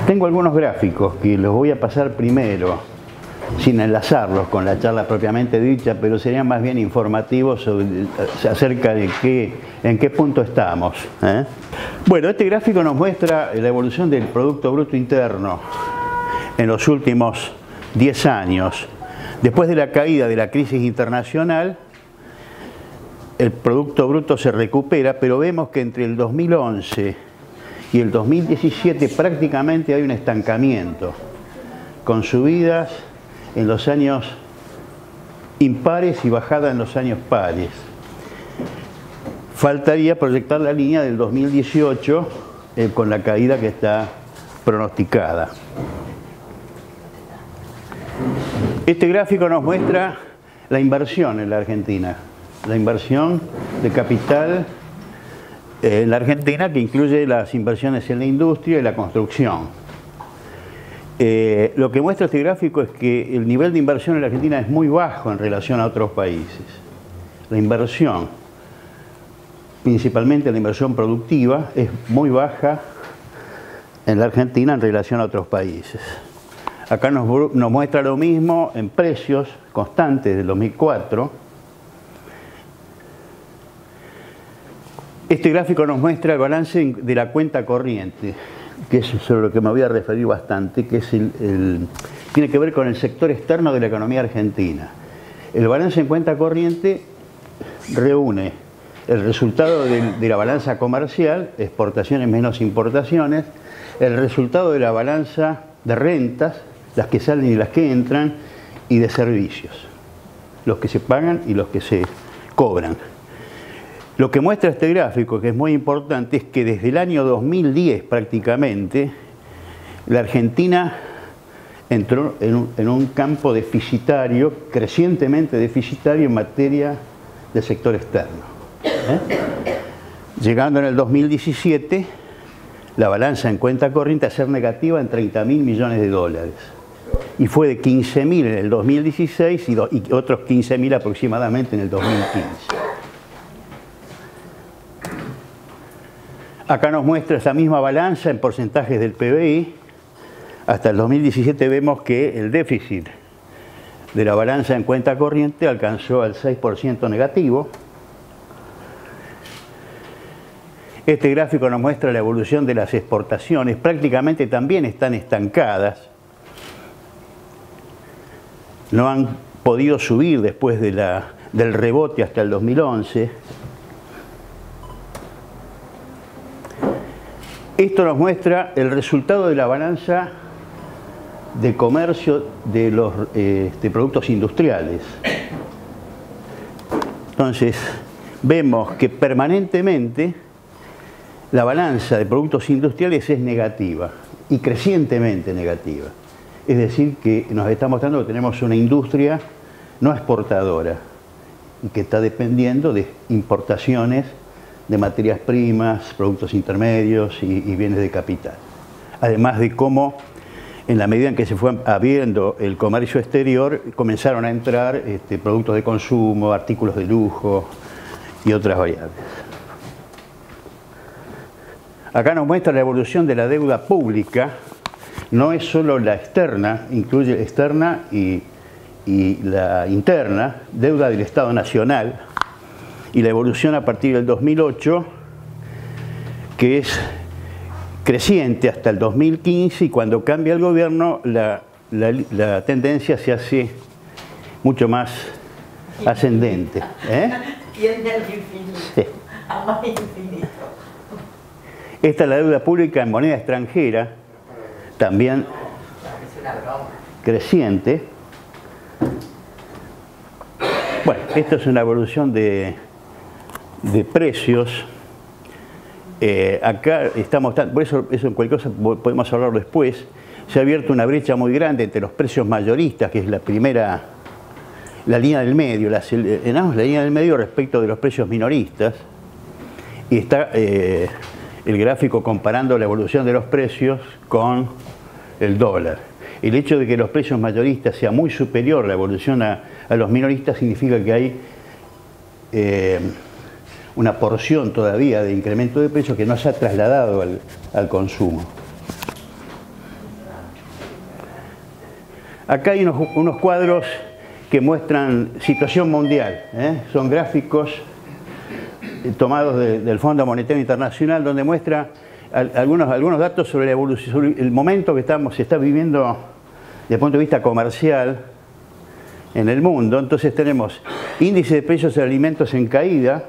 Tengo algunos gráficos que los voy a pasar primero, sin enlazarlos con la charla propiamente dicha, pero serían más bien informativos acerca de en qué punto estamos. Bueno, este gráfico nos muestra la evolución del Producto Bruto Interno en los últimos 10 años. Después de la caída de la crisis internacional, el Producto Bruto se recupera, pero vemos que entre el 2011 y el 2017 prácticamente hay un estancamiento, con subidas en los años impares y bajada en los años pares. Faltaría proyectar la línea del 2018 con la caída que está pronosticada. Este gráfico nos muestra la inversión en la Argentina, la inversión de capital en la Argentina, que incluye las inversiones en la industria y la construcción. Lo que muestra este gráfico es que el nivel de inversión en la Argentina es muy bajo en relación a otros países. La inversión, principalmente la inversión productiva, es muy baja en la Argentina en relación a otros países. Acá nos muestra lo mismo en precios constantes del 2004. Este gráfico nos muestra el balance de la cuenta corriente, que es sobre lo que me voy a referir bastante, que es tiene que ver con el sector externo de la economía argentina. El balance en cuenta corriente reúne el resultado de la balanza comercial, exportaciones menos importaciones, el resultado de la balanza de rentas, las que salen y las que entran, y de servicios, los que se pagan y los que se cobran. Lo que muestra este gráfico, que es muy importante, es que desde el año 2010 prácticamente, la Argentina entró en un campo deficitario, crecientemente deficitario en materia de sector externo. Llegando en el 2017, la balanza en cuenta corriente a ser negativa en 30.000 millones de dólares. Y fue de 15.000 en el 2016 y otros 15.000 aproximadamente en el 2015. Acá nos muestra esa misma balanza en porcentajes del PBI. Hasta el 2017 vemos que el déficit de la balanza en cuenta corriente alcanzó al 6% negativo. Este gráfico nos muestra la evolución de las exportaciones. Prácticamente también están estancadas. No han podido subir después del rebote hasta el 2011. Esto nos muestra el resultado de la balanza de comercio de los productos industriales. Entonces, vemos que permanentemente la balanza de productos industriales es negativa y crecientemente negativa. Es decir, que nos está mostrando que tenemos una industria no exportadora y que está dependiendo de importaciones de materias primas, productos intermedios y bienes de capital. Además de cómo, en la medida en que se fue abriendo el comercio exterior, comenzaron a entrar productos de consumo, artículos de lujo y otras variables. Acá nos muestra la evolución de la deuda pública. No es solo la externa, incluye la externa y la interna, deuda del Estado Nacional, y la evolución a partir del 2008, que es creciente hasta el 2015, y cuando cambia el gobierno la tendencia se hace mucho más ascendente. Tiende al infinito, sí. A más infinito. Esta es la deuda pública en moneda extranjera, también creciente. Bueno, esta es una evolución de precios. Acá estamos, por eso en cualquier cosa podemos hablarlo después. Se ha abierto una brecha muy grande entre los precios mayoristas, que es la línea del medio, la línea del medio respecto de los precios minoristas, y está el gráfico comparando la evolución de los precios con el dólar. El hecho de que los precios mayoristas sea muy superior a la evolución a los minoristas significa que hay una porción todavía de incremento de precios que no se ha trasladado al consumo. Acá hay unos cuadros que muestran situación mundial, son gráficos tomados del Fondo Monetario Internacional, donde muestra algunos datos sobre la evolución, sobre el momento que se está viviendo desde el punto de vista comercial en el mundo. Entonces tenemos índice de precios de alimentos en caída,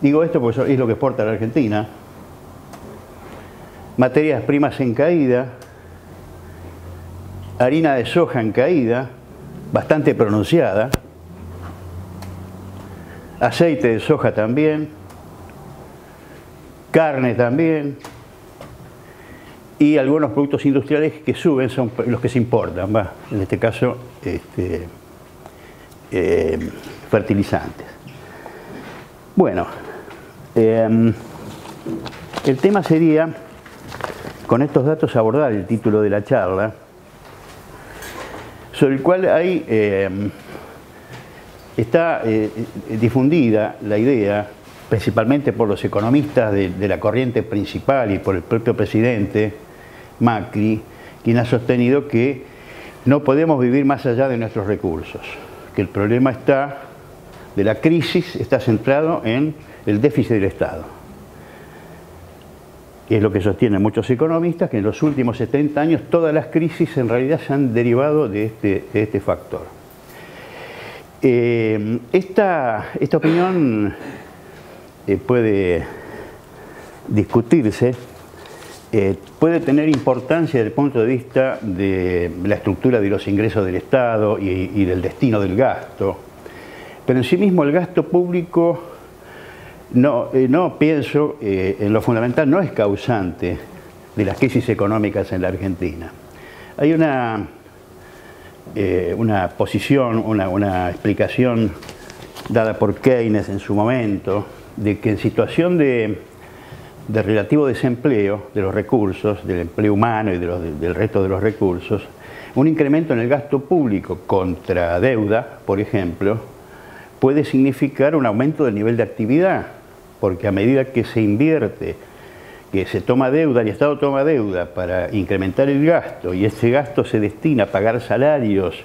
digo esto porque es lo que exporta la Argentina, materias primas en caída, harina de soja en caída, bastante pronunciada, aceite de soja también, carne también, y algunos productos industriales que suben son los que se importan, en este caso fertilizantes. Bueno, el tema sería, con estos datos, abordar el título de la charla, sobre el cual está difundida la idea, principalmente por los economistas de la corriente principal y por el propio presidente Macri, quien ha sostenido que no podemos vivir más allá de nuestros recursos, que el problema de la crisis está centrado en el déficit del Estado. Y es lo que sostienen muchos economistas, que en los últimos 70 años todas las crisis en realidad se han derivado de este factor. Esta opinión puede discutirse, puede tener importancia desde el punto de vista de la estructura de los ingresos del Estado y del destino del gasto, pero en sí mismo el gasto público no pienso, en lo fundamental, no es causante de las crisis económicas en la Argentina. Hay una posición, una explicación dada por Keynes en su momento, de que en situación de relativo desempleo de los recursos, del empleo humano y del resto de los recursos, un incremento en el gasto público contra deuda, por ejemplo, puede significar un aumento del nivel de actividad, porque a medida que se invierte, que se toma deuda, el Estado toma deuda para incrementar el gasto, y ese gasto se destina a pagar salarios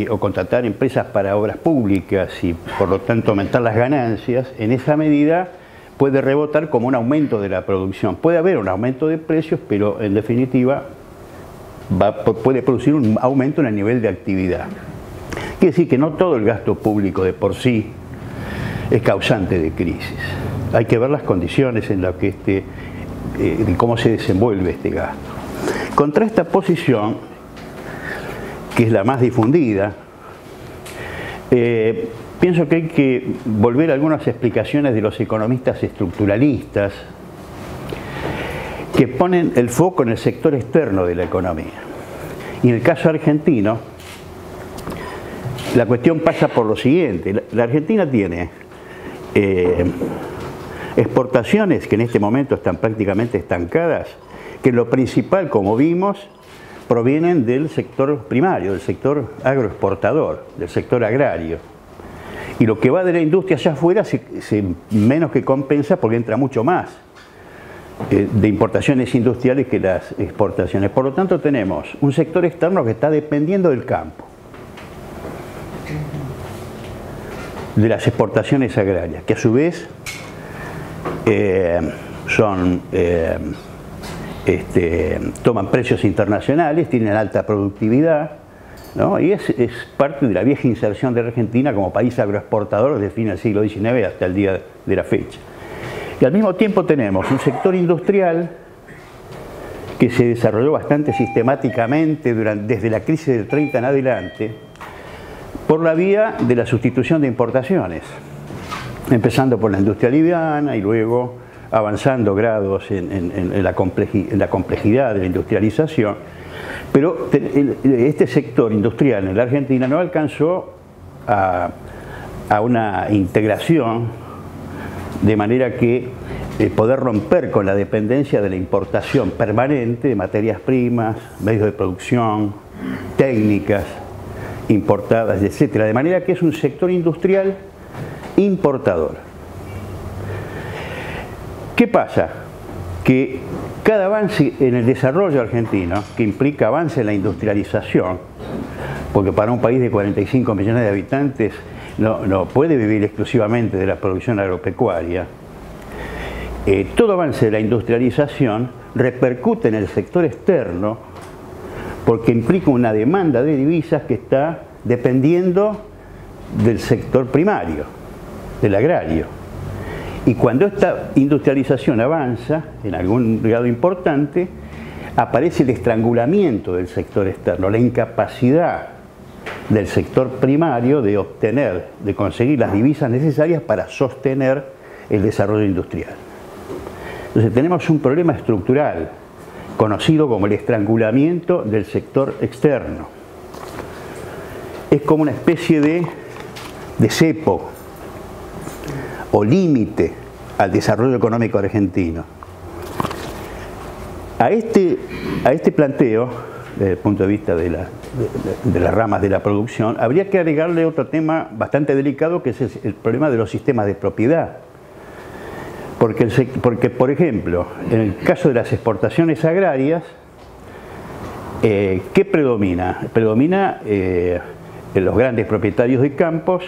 o contratar empresas para obras públicas y por lo tanto aumentar las ganancias, en esa medida puede rebotar como un aumento de la producción. Puede haber un aumento de precios, pero en definitiva puede producir un aumento en el nivel de actividad. Quiere decir que no todo el gasto público de por sí es causante de crisis. Hay que ver las condiciones en las que cómo se desenvuelve este gasto. Contra esta posición, que es la más difundida, pienso que hay que volver a algunas explicaciones de los economistas estructuralistas que ponen el foco en el sector externo de la economía. Y en el caso argentino, la cuestión pasa por lo siguiente. La Argentina tiene exportaciones que en este momento están prácticamente estancadas, que lo principal, como vimos, provienen del sector primario, del sector agroexportador, del sector agrario. Y lo que va de la industria allá afuera menos que compensa porque entra mucho más de importaciones industriales que las exportaciones. Por lo tanto, tenemos un sector externo que está dependiendo del campo, de las exportaciones agrarias, que a su vez toman precios internacionales, tienen alta productividad, ¿no? Y es parte de la vieja inserción de la Argentina como país agroexportador desde el fin del siglo XIX hasta el día de la fecha. Y al mismo tiempo tenemos un sector industrial que se desarrolló bastante sistemáticamente desde la crisis del 30 en adelante, por la vía de la sustitución de importaciones, empezando por la industria liviana y luego avanzando grados en la complejidad de la industrialización. Pero este sector industrial en la Argentina no alcanzó a una integración de manera que poder romper con la dependencia de la importación permanente de materias primas, medios de producción, técnicas importadas, etcétera, de manera que es un sector industrial importador. ¿Qué pasa? Que cada avance en el desarrollo argentino, que implica avance en la industrialización, porque para un país de 45 millones de habitantes no puede vivir exclusivamente de la producción agropecuaria. Todo avance de la industrialización repercute en el sector externo porque implica una demanda de divisas que está dependiendo del sector primario, del agrario. Y cuando esta industrialización avanza en algún grado importante, aparece el estrangulamiento del sector externo, la incapacidad del sector primario de obtener, de conseguir las divisas necesarias para sostener el desarrollo industrial. Entonces tenemos un problema estructural, conocido como el estrangulamiento del sector externo. Es como una especie de cepo o límite al desarrollo económico argentino. A este planteo, desde el punto de vista de las ramas de la producción, habría que agregarle otro tema bastante delicado, que es el problema de los sistemas de propiedad. Porque, por ejemplo, en el caso de las exportaciones agrarias, ¿qué predomina? Predomina los grandes propietarios de campos,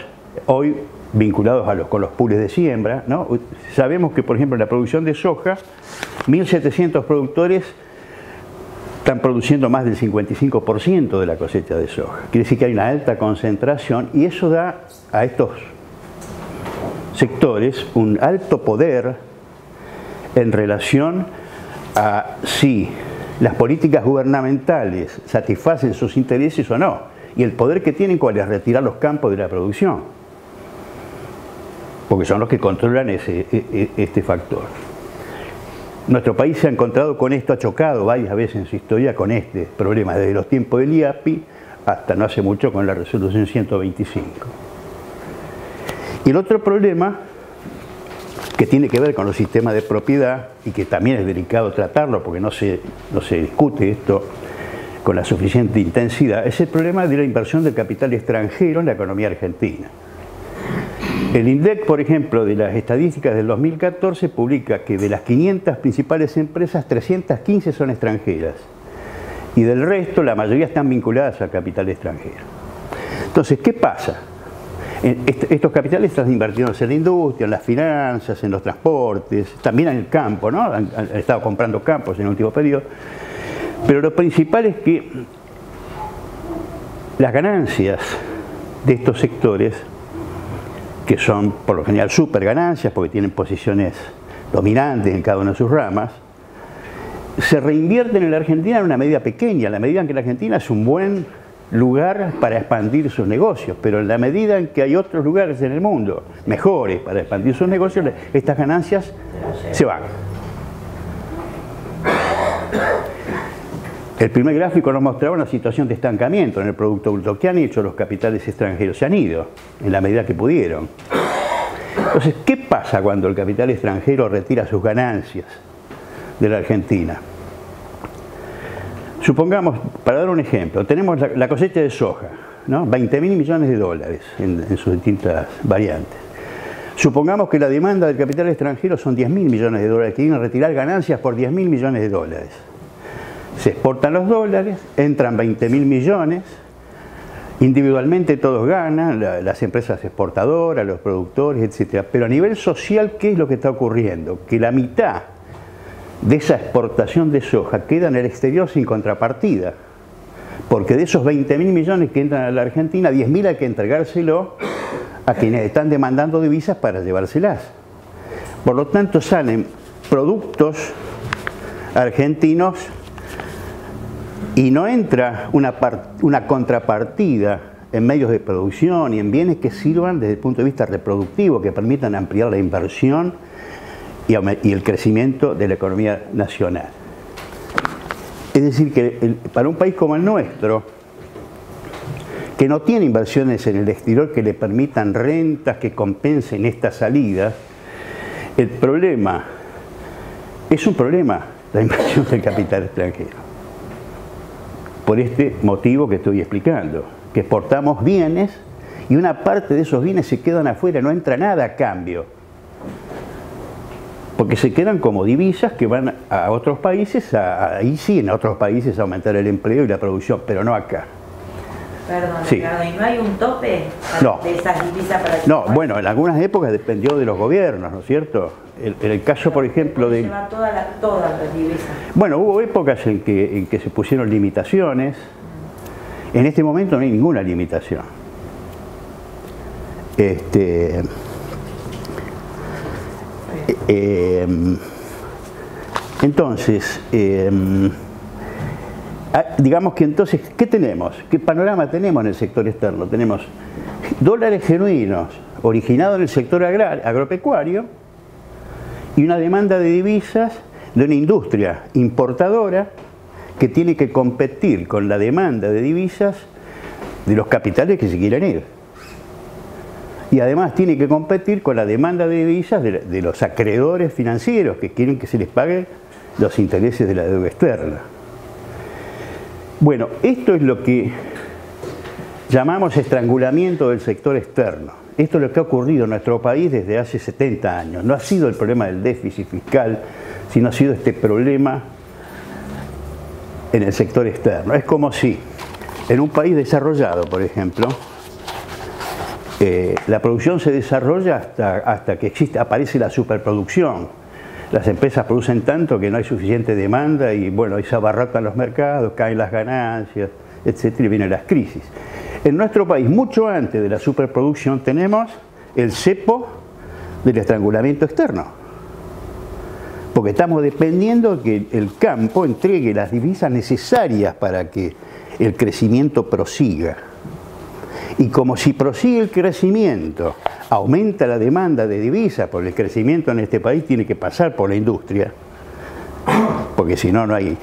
hoy vinculados con los pools de siembra, ¿no? Sabemos que, por ejemplo, en la producción de soja, 1.700 productores están produciendo más del 55% de la cosecha de soja. Quiere decir que hay una alta concentración y eso da a estos sectores un alto poder en relación a si las políticas gubernamentales satisfacen sus intereses o no. Y el poder que tienen, ¿cuál es? Retirar los campos de la producción, porque son los que controlan este factor. Nuestro país se ha encontrado con esto, ha chocado varias veces en su historia con este problema, desde los tiempos del IAPI hasta no hace mucho con la resolución 125. Y el otro problema, que tiene que ver con los sistemas de propiedad, y que también es delicado tratarlo porque no se discute esto con la suficiente intensidad, es el problema de la inversión del capital extranjero en la economía argentina. El INDEC, por ejemplo, de las estadísticas del 2014, publica que de las 500 principales empresas, 315 son extranjeras. Y del resto, la mayoría están vinculadas al capital extranjero. Entonces, ¿qué pasa? Estos capitales están invertidos en la industria, en las finanzas, en los transportes, también en el campo, ¿no? Han estado comprando campos en el último periodo. Pero lo principal es que las ganancias de estos sectores, que son por lo general super ganancias porque tienen posiciones dominantes en cada una de sus ramas, se reinvierten en la Argentina en una medida pequeña, en la medida en que la Argentina es un buen lugar para expandir sus negocios, pero en la medida en que hay otros lugares en el mundo mejores para expandir sus negocios, estas ganancias se van. El primer gráfico nos mostraba una situación de estancamiento en el Producto Bruto. ¿Qué han hecho los capitales extranjeros? Se han ido en la medida que pudieron. Entonces, ¿qué pasa cuando el capital extranjero retira sus ganancias de la Argentina? Supongamos, para dar un ejemplo, tenemos la cosecha de soja, ¿no? 20.000 millones de dólares en sus distintas variantes. Supongamos que la demanda del capital extranjero son 10.000 millones de dólares, que vienen a retirar ganancias por 10.000 millones de dólares. Se exportan los dólares, entran 20.000 millones, individualmente todos ganan, las empresas exportadoras, los productores, etc. Pero a nivel social, ¿qué es lo que está ocurriendo? Que la mitad de esa exportación de soja queda en el exterior sin contrapartida. Porque de esos 20.000 millones que entran a la Argentina, 10.000 hay que entregárselo a quienes están demandando divisas para llevárselas. Por lo tanto, salen productos argentinos y no entra una contrapartida en medios de producción y en bienes que sirvan desde el punto de vista reproductivo, que permitan ampliar la inversión y el crecimiento de la economía nacional. Es decir, que para un país como el nuestro, que no tiene inversiones en el exterior que le permitan rentas que compensen esta salida, el problema es un problema, la inversión del capital extranjero. Por este motivo que estoy explicando, que exportamos bienes y una parte de esos bienes se quedan afuera, no entra nada a cambio, porque se quedan como divisas que van a otros países, ahí sí, en otros países a aumentar el empleo y la producción, pero no acá. Perdón, Sí. Ricardo, ¿y no hay un tope No. de esas divisas para el No, Uruguay? bueno, en algunas épocas dependió de los gobiernos, ¿no es cierto? En el caso, por ejemplo, Puede de... llevar todas las divisas. Bueno, hubo épocas en que se pusieron limitaciones. En este momento no hay ninguna limitación. Entonces, digamos que entonces, ¿qué tenemos? ¿Qué panorama tenemos en el sector externo? Tenemos dólares genuinos originados en el sector agropecuario y una demanda de divisas de una industria importadora que tiene que competir con la demanda de divisas de los capitales que se quieren ir. Y además tiene que competir con la demanda de divisas de los acreedores financieros que quieren que se les pague los intereses de la deuda externa. Bueno, esto es lo que llamamos estrangulamiento del sector externo. Esto es lo que ha ocurrido en nuestro país desde hace 70 años. No ha sido el problema del déficit fiscal, sino ha sido este problema en el sector externo. Es como si en un país desarrollado, por ejemplo, la producción se desarrolla hasta que aparece la superproducción. Las empresas producen tanto que no hay suficiente demanda y bueno, ahí se abarrotan los mercados, caen las ganancias, etcétera, y vienen las crisis. En nuestro país, mucho antes de la superproducción, tenemos el cepo del estrangulamiento externo. Porque estamos dependiendo que el campo entregue las divisas necesarias para que el crecimiento prosiga. Y como si prosigue el crecimiento, aumenta la demanda de divisas, porque el crecimiento en este país tiene que pasar por la industria, porque si no, no hay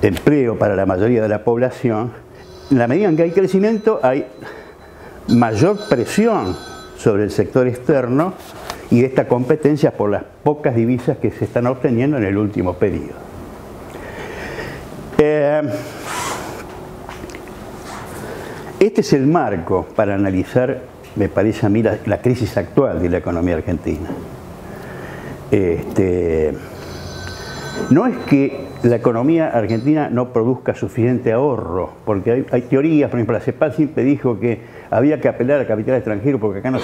empleo para la mayoría de la población. En la medida en que hay crecimiento, hay mayor presión sobre el sector externo y esta competencia por las pocas divisas que se están obteniendo en el último periodo. Este es el marco para analizar, me parece a mí, la crisis actual de la economía argentina. No es que la economía argentina no produzca suficiente ahorro, porque hay teorías, por ejemplo, la CEPAL siempre dijo que había que apelar al capital extranjero porque acá no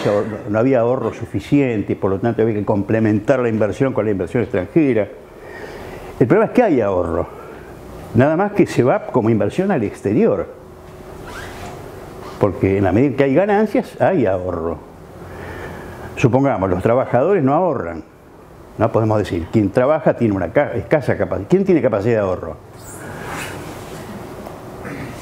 había ahorro suficiente y por lo tanto había que complementar la inversión con la inversión extranjera. El problema es que hay ahorro, nada más que se va como inversión al exterior. Porque en la medida que hay ganancias, hay ahorro. Supongamos, los trabajadores no ahorran. No podemos decir, quien trabaja tiene una escasa capacidad. ¿Quién tiene capacidad de ahorro?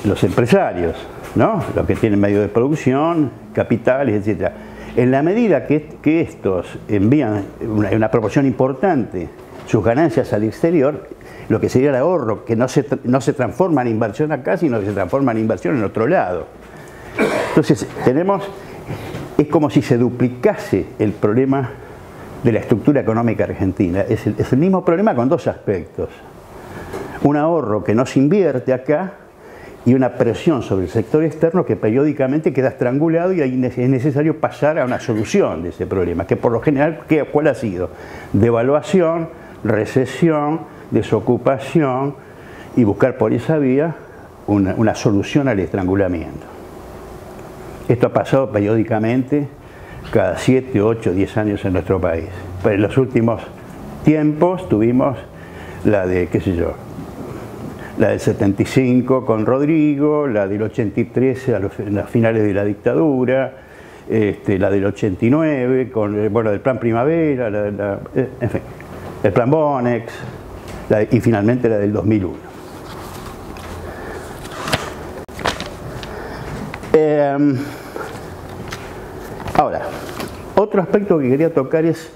Los empresarios, ¿no? Los que tienen medios de producción, capitales, etc. En la medida que estos envían una proporción importante sus ganancias al exterior, lo que sería el ahorro, que no se transforma en inversión acá, sino que se transforma en inversión en otro lado. Entonces, es como si se duplicase el problema de la estructura económica argentina. Es el mismo problema con dos aspectos. Un ahorro que no se invierte acá y una presión sobre el sector externo que periódicamente queda estrangulado y ahí es necesario pasar a una solución de ese problema, que por lo general, ¿cuál ha sido? Devaluación, recesión, desocupación y buscar por esa vía una solución al estrangulamiento. Esto ha pasado periódicamente cada 7, 8, 10 años en nuestro país. Pero en los últimos tiempos tuvimos la de, qué sé yo, la del 75 con Rodrigo, la del 83 en las finales de la dictadura, la del 89 con, bueno, el plan Primavera, en fin, el plan Bonex y finalmente la del 2001. Ahora, otro aspecto que quería tocar es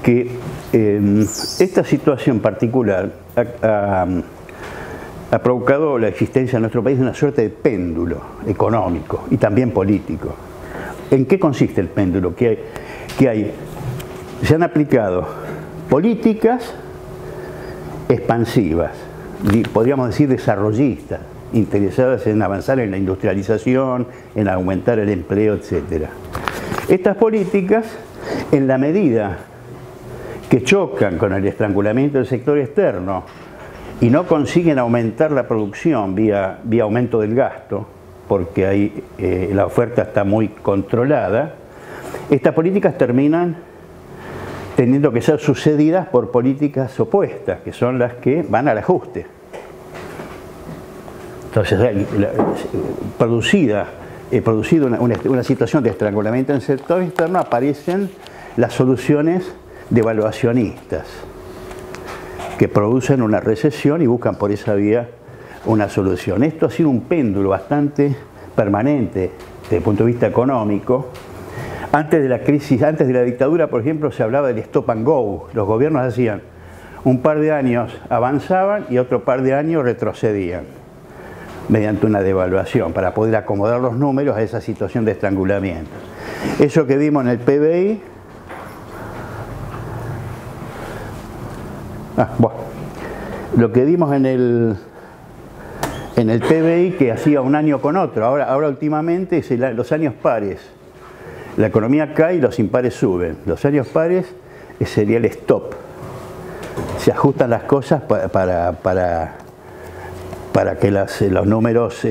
que esta situación particular ha provocado la existencia en nuestro país de una suerte de péndulo económico y también político. ¿En qué consiste el péndulo? Se han aplicado políticas expansivas, podríamos decir desarrollistas, interesadas en avanzar en la industrialización, en aumentar el empleo, etc. Estas políticas, en la medida que chocan con el estrangulamiento del sector externo y no consiguen aumentar la producción vía aumento del gasto, porque ahí la oferta está muy controlada, estas políticas terminan teniendo que ser sucedidas por políticas opuestas, que son las que van al ajuste. Entonces, producido una situación de estrangulamiento en el sector externo, aparecen las soluciones devaluacionistas, que producen una recesión y buscan por esa vía una solución. Esto ha sido un péndulo bastante permanente desde el punto de vista económico. Antes de la crisis, antes de la dictadura, por ejemplo, se hablaba del stop and go. Los gobiernos hacían un par de años, avanzaban y otro par de años retrocedían mediante una devaluación para poder acomodar los números a esa situación de estrangulamiento. Eso que vimos en el PBI, bueno, lo que vimos en el PBI que hacía un año con otro, ahora últimamente es los años pares. La economía cae y los impares suben. Los años pares sería el stop. Se ajustan las cosas para que los números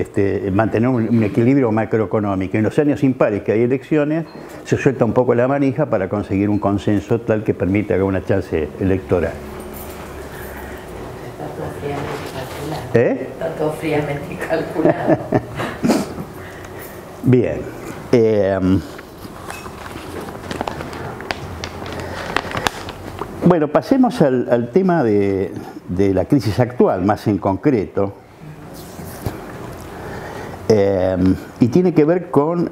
mantener un equilibrio macroeconómico. En los años impares, que hay elecciones, se suelta un poco la manija para conseguir un consenso tal que permita que haya una chance electoral. Está todo fríamente calculado. Bien. Bueno, pasemos al tema de la crisis actual, más en concreto. Y tiene que ver con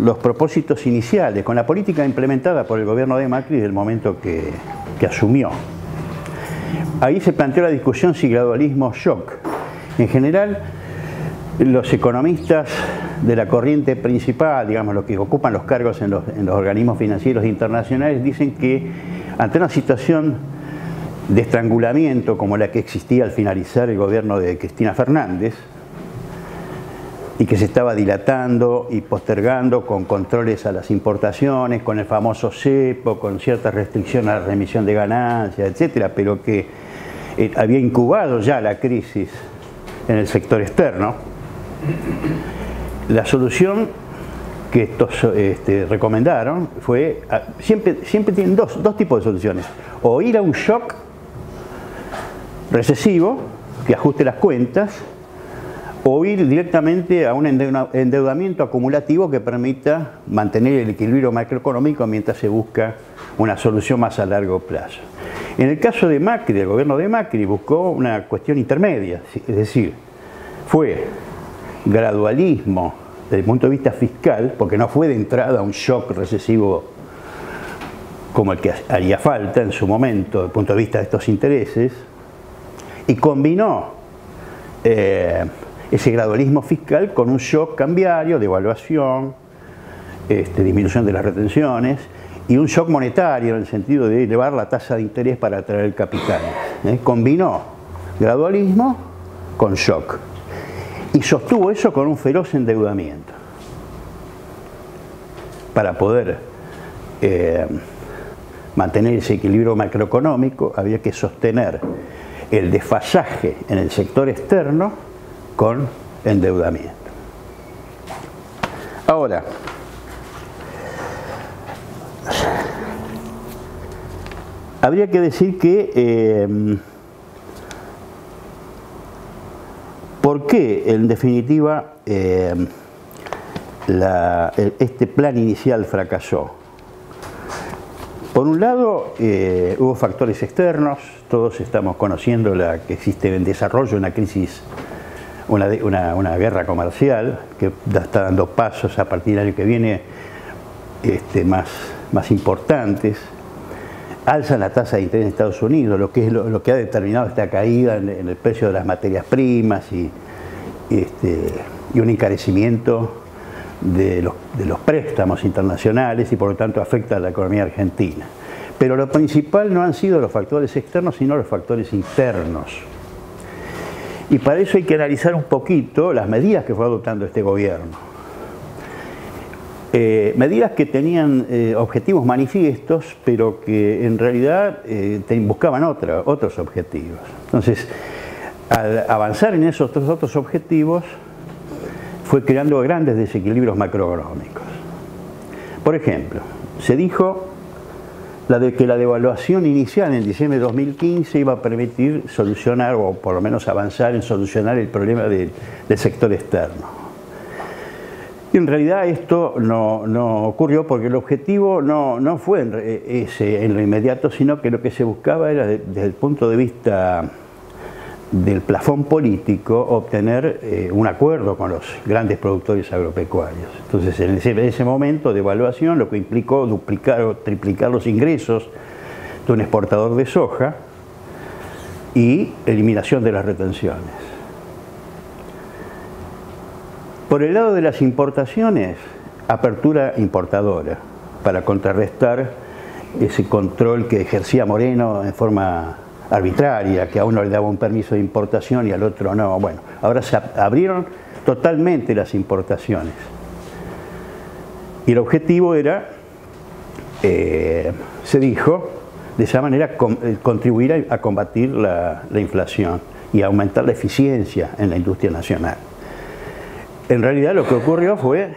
los propósitos iniciales, con la política implementada por el gobierno de Macri desde el momento que asumió. Ahí se planteó la discusión si gradualismo o shock. En general, los economistas de la corriente principal, digamos, los que ocupan los cargos en los organismos financieros internacionales, dicen que ante una situación de estrangulamiento como la que existía al finalizar el gobierno de Cristina Fernández, y que se estaba dilatando y postergando con controles a las importaciones, con el famoso cepo, con cierta restricción a la remisión de ganancias, etcétera, pero que había incubado ya la crisis en el sector externo. La solución que estos recomendaron fue, siempre tienen dos tipos de soluciones: o ir a un shock recesivo que ajuste las cuentas, o ir directamente a un endeudamiento acumulativo que permita mantener el equilibrio macroeconómico mientras se busca una solución más a largo plazo. En el caso de Macri, del gobierno de Macri, buscó una cuestión intermedia, es decir, fue gradualismo desde el punto de vista fiscal, porque no fue de entrada un shock recesivo como el que haría falta en su momento desde el punto de vista de estos intereses, y combinó ese gradualismo fiscal con un shock cambiario, devaluación, disminución de las retenciones, y un shock monetario en el sentido de elevar la tasa de interés para atraer el capital. Combinó gradualismo con shock y sostuvo eso con un feroz endeudamiento para poder mantener ese equilibrio macroeconómico. Había que sostener el desfasaje en el sector externo con endeudamiento. Ahora, habría que decir que ¿por qué en definitiva este plan inicial fracasó? Por un lado, hubo factores externos. Todos estamos conociendo la que existe en desarrollo, una crisis, una guerra comercial que está dando pasos a partir del año que viene más importantes. Alzan la tasa de interés en Estados Unidos, lo que ha determinado esta caída en el precio de las materias primas y un encarecimiento de los préstamos internacionales, y por lo tanto afecta a la economía argentina. Pero lo principal no han sido los factores externos, sino los factores internos. Y para eso hay que analizar un poquito las medidas que fue adoptando este gobierno. Medidas que tenían objetivos manifiestos, pero que en realidad buscaban otros objetivos. Entonces, al avanzar en esos otros objetivos, fue creando grandes desequilibrios macroeconómicos. Por ejemplo, se dijo que la devaluación inicial en diciembre de 2015 iba a permitir solucionar, o por lo menos avanzar en solucionar el problema del sector externo. Y en realidad esto no ocurrió porque el objetivo no fue ese en lo inmediato, sino que lo que se buscaba era, desde el punto de vista del plafón político, obtener un acuerdo con los grandes productores agropecuarios. Entonces, en ese momento de evaluación, lo que implicó duplicar o triplicar los ingresos de un exportador de soja y eliminación de las retenciones. Por el lado de las importaciones, apertura importadora para contrarrestar ese control que ejercía Moreno en forma arbitraria, que a uno le daba un permiso de importación y al otro no. Bueno, ahora se abrieron totalmente las importaciones. Y el objetivo era, se dijo, de esa manera contribuir a combatir la inflación y a aumentar la eficiencia en la industria nacional. En realidad lo que ocurrió fue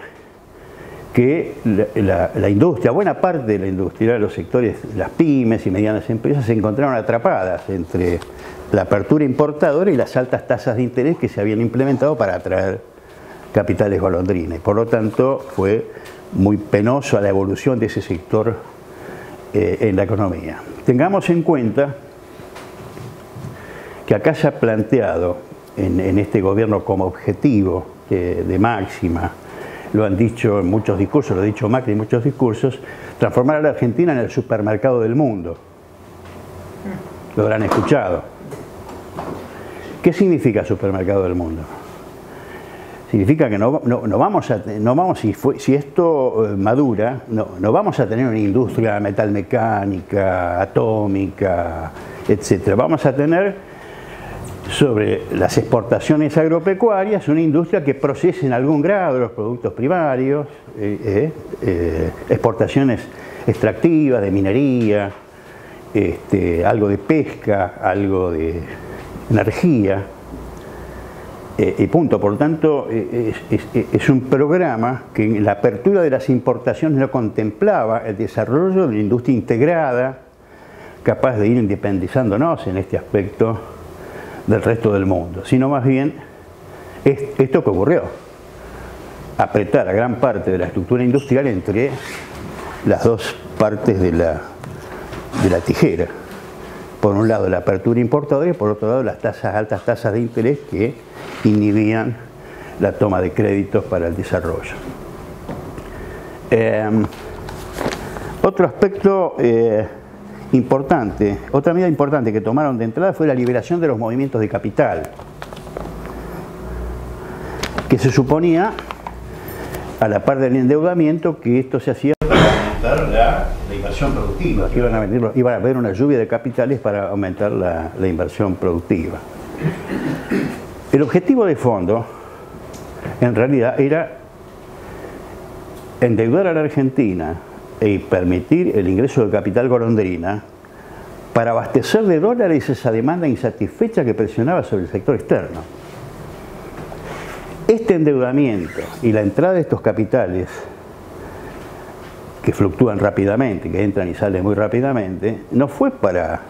que la industria, buena parte de la industria, los sectores, las pymes y medianas empresas, se encontraron atrapadas entre la apertura importadora y las altas tasas de interés que se habían implementado para atraer capitales golondrina. Y por lo tanto fue muy penoso la evolución de ese sector en la economía. Tengamos en cuenta que acá se ha planteado en este gobierno como objetivo de máxima, lo han dicho en muchos discursos, lo ha dicho Macri en muchos discursos, transformar a la Argentina en el supermercado del mundo. Lo habrán escuchado. ¿Qué significa supermercado del mundo? Significa que si esto madura, no vamos a tener una industria metalmecánica, atómica, etc. Vamos a tener, sobre las exportaciones agropecuarias, una industria que procese en algún grado los productos primarios, exportaciones extractivas de minería, algo de pesca, algo de energía, y punto. Por lo tanto, es un programa que en la apertura de las importaciones no contemplaba el desarrollo de una industria integrada, capaz de ir independizándonos en este aspecto del resto del mundo, sino más bien esto que ocurrió: apretar a gran parte de la estructura industrial entre las dos partes de la tijera. Por un lado la apertura importadora y por otro lado las altas tasas de interés que inhibían la toma de créditos para el desarrollo. Otro aspecto importante, otra medida importante que tomaron de entrada fue la liberación de los movimientos de capital, que se suponía, a la par del endeudamiento, que esto se hacía para aumentar la inversión productiva, que iba a haber una lluvia de capitales para aumentar la inversión productiva. El objetivo de fondo, en realidad, era endeudar a la Argentina y permitir el ingreso de capital golondrina para abastecer de dólares esa demanda insatisfecha que presionaba sobre el sector externo. Este endeudamiento y la entrada de estos capitales, que fluctúan rápidamente, que entran y salen muy rápidamente, no fue para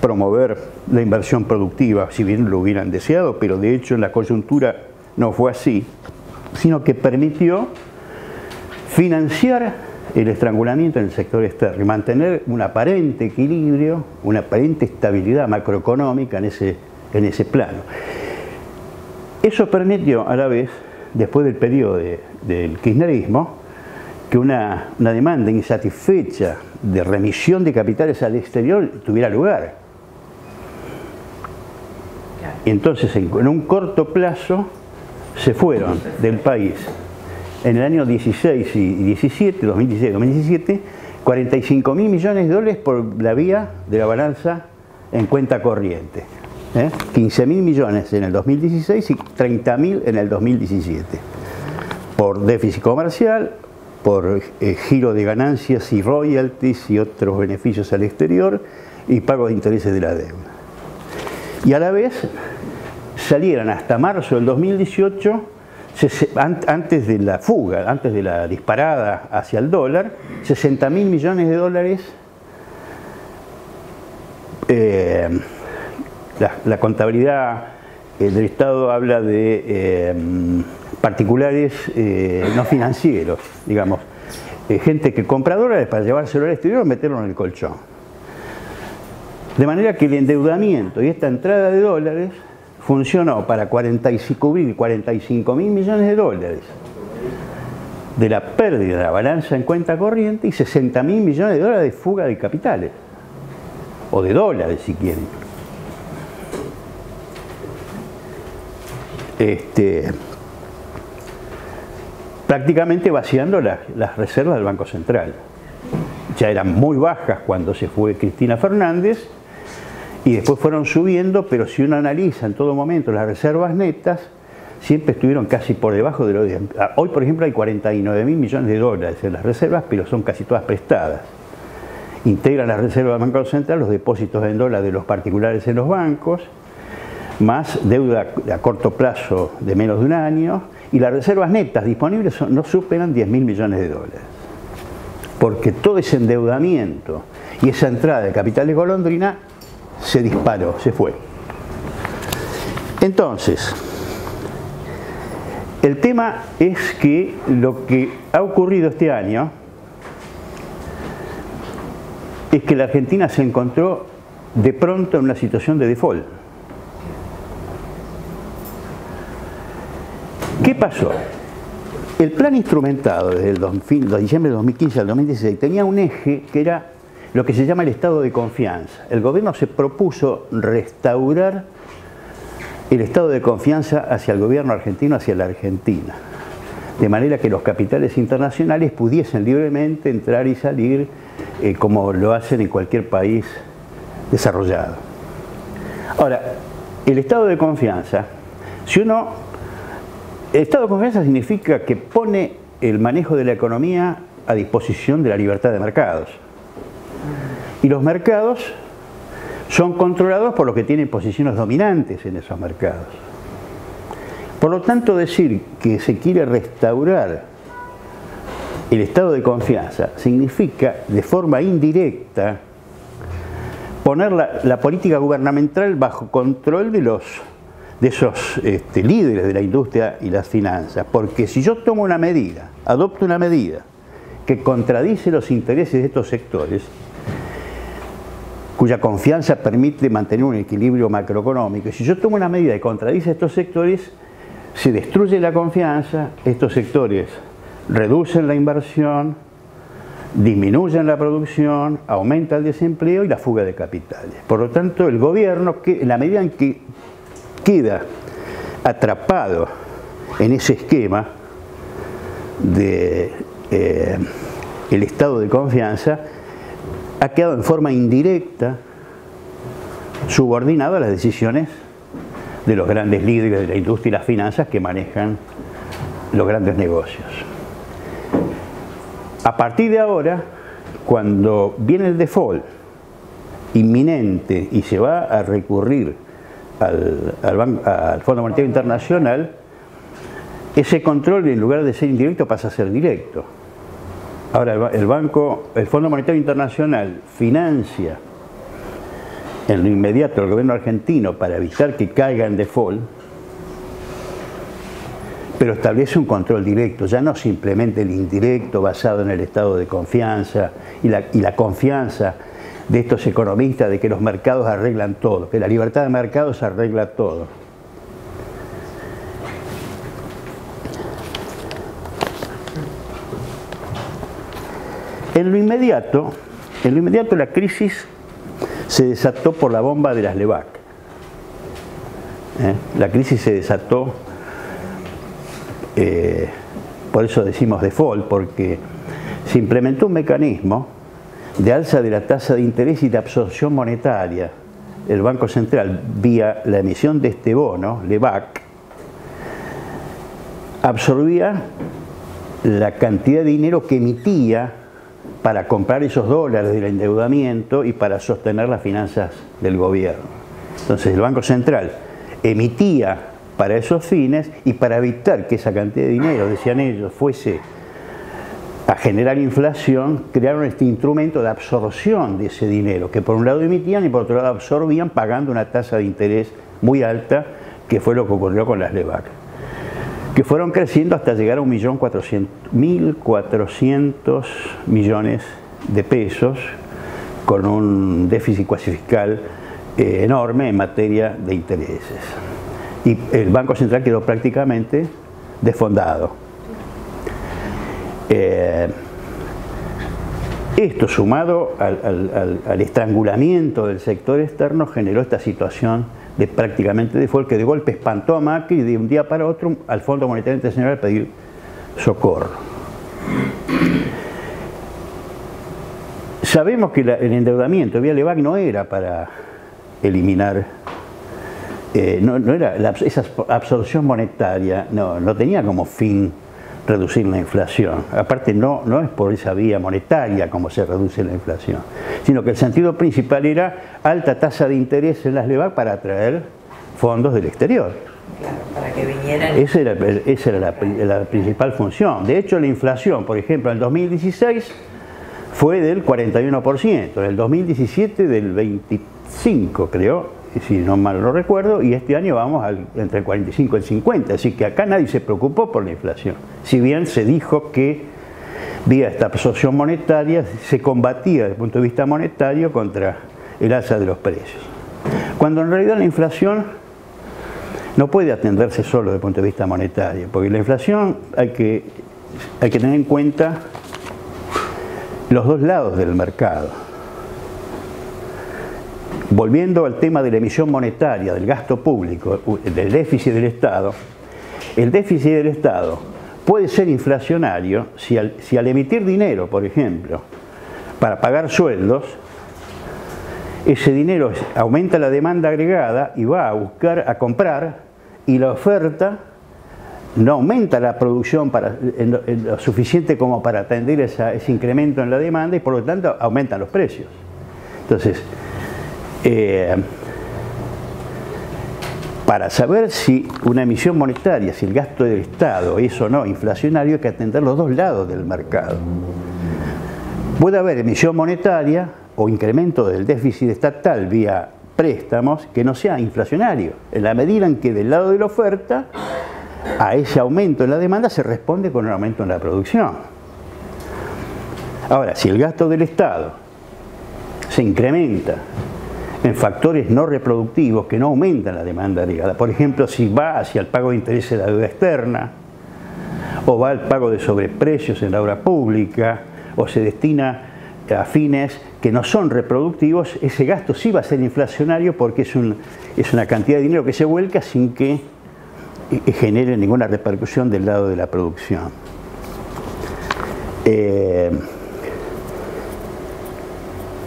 promover la inversión productiva, si bien lo hubieran deseado, pero de hecho en la coyuntura no fue así, sino que permitió financiar el estrangulamiento en el sector externo y mantener un aparente equilibrio, una aparente estabilidad macroeconómica en ese plano. Eso permitió a la vez, después del periodo del kirchnerismo, que una demanda insatisfecha de remisión de capitales al exterior tuviera lugar. Y entonces, en un corto plazo, se fueron del país, en el año 16 y 17, 2016-2017, 45.000 millones de dólares por la vía de la balanza en cuenta corriente. 15.000 millones en el 2016 y 30.000 en el 2017. Por déficit comercial, por giro de ganancias y royalties y otros beneficios al exterior y pago de intereses de la deuda. y a la vez salieran hasta marzo del 2018, antes de la fuga, antes de la disparada hacia el dólar, 60.000 millones de dólares. La contabilidad del Estado habla de particulares no financieros, digamos, gente que compra dólares para llevárselo al exterior y meterlo en el colchón. De manera que el endeudamiento y esta entrada de dólares funcionó para cubrir 45.000 millones de dólares de la pérdida de la balanza en cuenta corriente y 60.000 millones de dólares de fuga de capitales, o de dólares si quieren. Prácticamente vaciando las reservas del Banco Central. Ya eran muy bajas cuando se fue Cristina Fernández y después fueron subiendo, pero si uno analiza en todo momento las reservas netas, siempre estuvieron casi por debajo de lo de... Hoy, por ejemplo, hay 49.000 millones de dólares en las reservas, pero son casi todas prestadas. Integran las reservas del Banco Central los depósitos en dólares de los particulares en los bancos, más deuda a corto plazo de menos de un año, y las reservas netas disponibles no superan 10.000 millones de dólares. Porque todo ese endeudamiento y esa entrada de capitales golondrina se disparó, se fue. Entonces, el tema es que lo que ha ocurrido este año es que la Argentina se encontró de pronto en una situación de default. ¿Qué pasó? El plan instrumentado desde el diciembre de 2015 al 2016 tenía un eje que era lo que se llama el estado de confianza. El gobierno se propuso restaurar el estado de confianza hacia el gobierno argentino, hacia la Argentina, de manera que los capitales internacionales pudiesen libremente entrar y salir como lo hacen en cualquier país desarrollado. Ahora, el estado de confianza, el estado de confianza significa que pone el manejo de la economía a disposición de la libertad de mercados. Y los mercados son controlados por los que tienen posiciones dominantes en esos mercados. Por lo tanto, decir que se quiere restaurar el estado de confianza significa, de forma indirecta, poner la política gubernamental bajo control de esos líderes de la industria y las finanzas. Porque si yo tomo una medida, adopto una medida que contradice los intereses de estos sectores, cuya confianza permite mantener un equilibrio macroeconómico, y si yo tomo una medida que contradice a estos sectores, se destruye la confianza, estos sectores reducen la inversión, disminuyen la producción, aumenta el desempleo y la fuga de capitales. Por lo tanto, el gobierno, en la medida en que queda atrapado en ese esquema de el estado de confianza, ha quedado en forma indirecta subordinado a las decisiones de los grandes líderes de la industria y las finanzas que manejan los grandes negocios. A partir de ahora, cuando viene el default inminente y se va a recurrir al Fondo Monetario Internacional, ese control, en lugar de ser indirecto, pasa a ser directo. Ahora el Fondo Monetario Internacional financia en lo inmediato al gobierno argentino para evitar que caiga en default, pero establece un control directo, ya no simplemente el indirecto basado en el estado de confianza y la confianza de estos economistas de que los mercados arreglan todo, que la libertad de mercados arregla todo. En lo inmediato la crisis se desató por la bomba de las LEVAC. La crisis se desató, por eso decimos default, porque se implementó un mecanismo de alza de la tasa de interés y de absorción monetaria. El Banco Central, vía la emisión de este bono, LEVAC, absorbía la cantidad de dinero que emitía para comprar esos dólares del endeudamiento y para sostener las finanzas del gobierno. Entonces el Banco Central emitía para esos fines, y para evitar que esa cantidad de dinero, decían ellos, fuese a generar inflación, crearon este instrumento de absorción de ese dinero, que por un lado emitían y por otro lado absorbían pagando una tasa de interés muy alta, que fue lo que ocurrió con las LEBAC, que fueron creciendo hasta llegar a 1.400.000 millones de pesos, con un déficit cuasi fiscal enorme en materia de intereses. Y el Banco Central quedó prácticamente desfondado. Esto, sumado al estrangulamiento del sector externo, generó esta situación de prácticamente default, que de golpe espantó a Macri y de un día para otro al Fondo Monetario Internacional a pedir socorro. Sabemos que el endeudamiento vía LEBAC no era para eliminar, no era esa absorción monetaria, no tenía como fin reducir la inflación. Aparte no es por esa vía monetaria como se reduce la inflación, sino que el sentido principal era alta tasa de interés en las LEBAC para atraer fondos del exterior. Claro, para que vinieran. Esa era la principal función. De hecho, la inflación, por ejemplo, en el 2016 fue del 41%, en el 2017 del 25%, creo, si no mal lo recuerdo, y este año vamos entre el 45 y el 50%, así que acá nadie se preocupó por la inflación. Si bien se dijo que vía esta absorción monetaria se combatía desde el punto de vista monetario contra el alza de los precios. Cuando en realidad la inflación no puede atenderse solo desde el punto de vista monetario, porque la inflación hay que tener en cuenta los dos lados del mercado. Volviendo al tema de la emisión monetaria, del gasto público, del déficit del Estado, el déficit del Estado puede ser inflacionario si al emitir dinero, por ejemplo, para pagar sueldos, ese dinero aumenta la demanda agregada y va a comprar, y la oferta no aumenta la producción en lo suficiente como para atender ese incremento en la demanda, y por lo tanto aumentan los precios. Entonces, para saber si una emisión monetaria, si el gasto del Estado es o no inflacionario, hay que atender los dos lados del mercado. Puede haber emisión monetaria o incremento del déficit estatal vía préstamos que no sea inflacionario, en la medida en que del lado de la oferta a ese aumento en la demanda se responde con un aumento en la producción. Ahora, si el gasto del Estado se incrementa en factores no reproductivos que no aumentan la demanda agregada, por ejemplo, si va hacia el pago de intereses de la deuda externa, o va al pago de sobreprecios en la obra pública, o se destina a fines que no son reproductivos, ese gasto sí va a ser inflacionario, porque es una cantidad de dinero que se vuelca sin que genere ninguna repercusión del lado de la producción.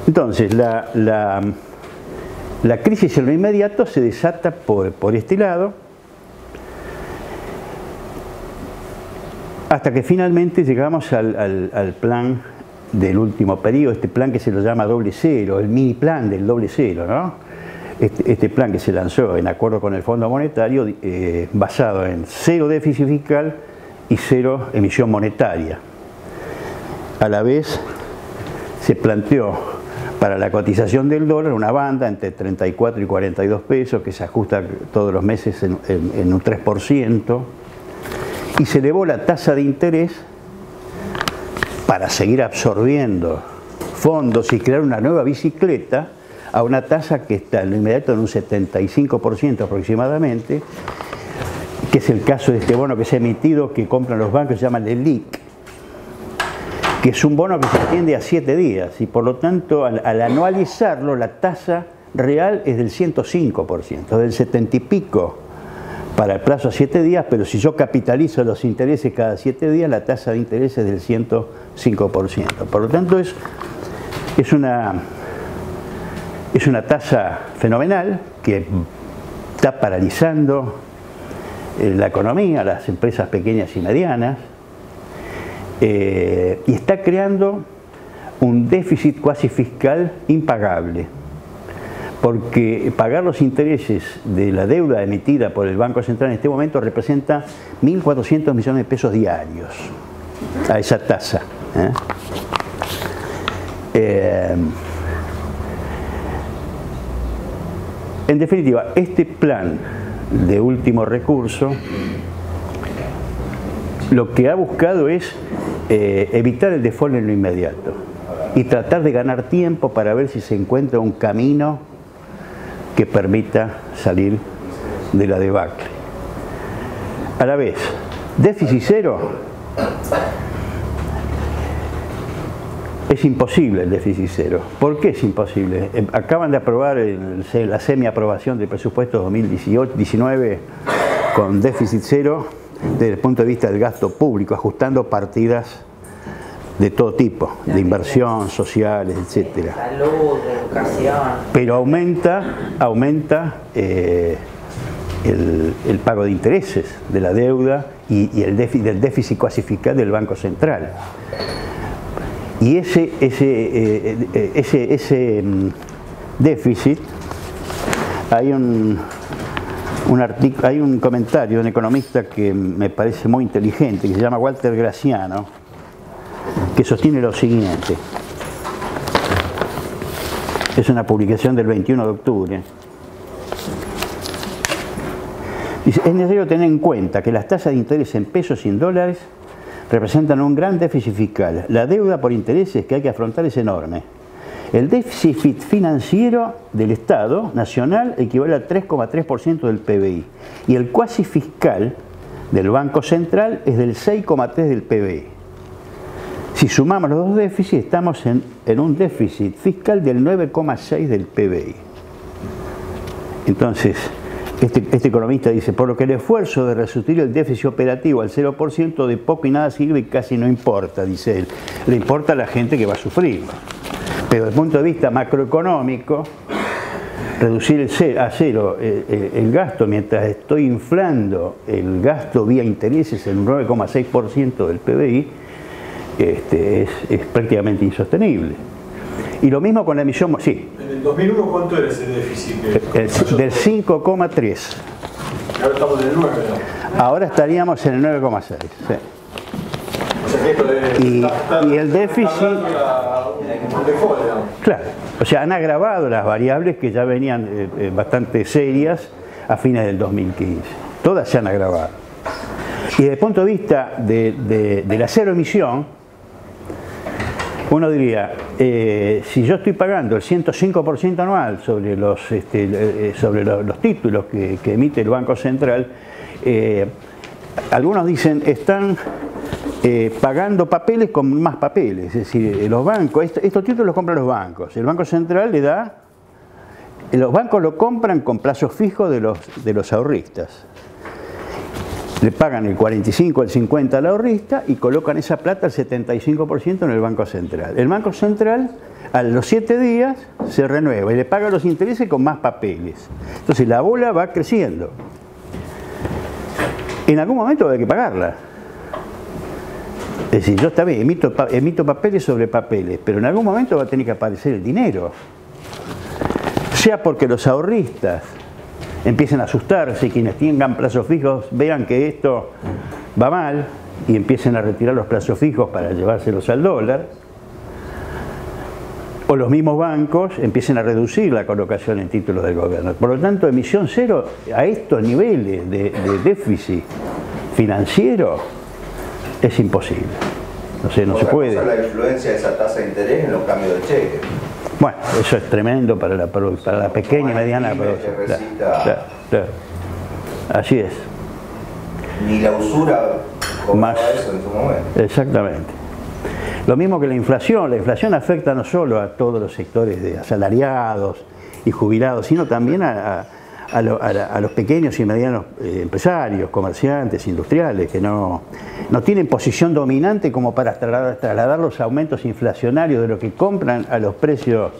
Entonces, la crisis en lo inmediato se desata por este lado, hasta que finalmente llegamos al plan del último periodo, este plan que se lo llama doble cero, el mini plan del doble cero, ¿no? Este plan que se lanzó en acuerdo con el Fondo Monetario, basado en cero déficit fiscal y cero emisión monetaria. A la vez se planteó para la cotización del dólar una banda entre 34 y 42 pesos que se ajusta todos los meses en un 3%, y se elevó la tasa de interés para seguir absorbiendo fondos y crear una nueva bicicleta a una tasa que está en lo inmediato en un 75% aproximadamente, que es el caso de este bono que se ha emitido, que compran los bancos, se llama el LELIQ, que es un bono que se extiende a 7 días, y por lo tanto al anualizarlo la tasa real es del 105%, del 70 y pico para el plazo a 7 días, pero si yo capitalizo los intereses cada 7 días, la tasa de interés es del 105%. Por lo tanto es una tasa fenomenal que está paralizando la economía, las empresas pequeñas y medianas, y está creando un déficit cuasi fiscal impagable. porque pagar los intereses de la deuda emitida por el Banco Central en este momento representa 1.400 millones de pesos diarios a esa tasa. En definitiva, este plan de último recurso lo que ha buscado es evitar el default en lo inmediato y tratar de ganar tiempo para ver si se encuentra un camino que permita salir de la debacle. A la vez, déficit cero, es imposible el déficit cero. ¿Por qué es imposible? Acaban de aprobar la semi-aprobación del presupuesto 2018-19 con déficit cero desde el punto de vista del gasto público, ajustando partidas de todo tipo, de inversión, sociales, etc. Salud, educación. Pero aumenta el pago de intereses de la deuda y el déficit cuasi-fiscal del Banco Central. Y ese déficit, hay un comentario de un economista que me parece muy inteligente, que se llama Walter Graciano, que sostiene lo siguiente. Es una publicación del 21 de octubre. Dice, es necesario tener en cuenta que las tasas de interés en pesos y en dólares representan un gran déficit fiscal. La deuda por intereses que hay que afrontar es enorme. El déficit financiero del Estado nacional equivale al 3,3% del PBI y el cuasi fiscal del Banco Central es del 6,3% del PBI. Si sumamos los dos déficits, estamos en un déficit fiscal del 9,6% del PBI. Entonces, este economista dice, por lo que el esfuerzo de reducir el déficit operativo al 0% de poco y nada sirve y casi no importa, dice él. Le importa a la gente que va a sufrirlo. Pero desde el punto de vista macroeconómico, reducir a cero el gasto mientras estoy inflando el gasto vía intereses en un 9,6% del PBI, es prácticamente insostenible. Y lo mismo con la emisión... Sí. ¿En el 2001 cuánto era ese déficit? Del 5,3. Ahora estamos en el 9, ¿no? Ahora estaríamos en el 9,6. Sí. O sea que esto y el déficit... Claro, o sea, han agravado las variables que ya venían bastante serias a fines del 2015. Todas se han agravado. Y desde el punto de vista de la cero emisión, uno diría, si yo estoy pagando el 105% anual sobre los títulos que emite el Banco Central, algunos dicen, están pagando papeles con más papeles. Es decir, los bancos, estos títulos los compran los bancos. El Banco Central le da, los bancos lo compran con plazos fijos de los ahorristas. Le pagan el 45, el 50 al ahorrista y colocan esa plata, el 75% en el Banco Central. El Banco Central a los 7 días se renueva y le paga los intereses con más papeles. Entonces la bola va creciendo. En algún momento hay que pagarla. Es decir, yo también emito papeles sobre papeles, pero en algún momento va a tener que aparecer el dinero. Sea porque los ahorristas empiecen a asustarse y quienes tengan plazos fijos vean que esto va mal y empiecen a retirar los plazos fijos para llevárselos al dólar, o los mismos bancos empiecen a reducir la colocación en títulos del gobierno. Por lo tanto, emisión cero a estos niveles de déficit financiero es imposible. No se puede. La influencia de esa tasa de interés en los cambios de cheque. Bueno, eso es tremendo para la pequeña y mediana producción. Claro. Así es. Ni la usura más eso en su momento. Exactamente. Lo mismo que la inflación afecta no solo a todos los sectores de asalariados y jubilados, sino también a los pequeños y medianos empresarios, comerciantes, industriales, que no tienen posición dominante como para trasladar los aumentos inflacionarios de lo que compran a los precios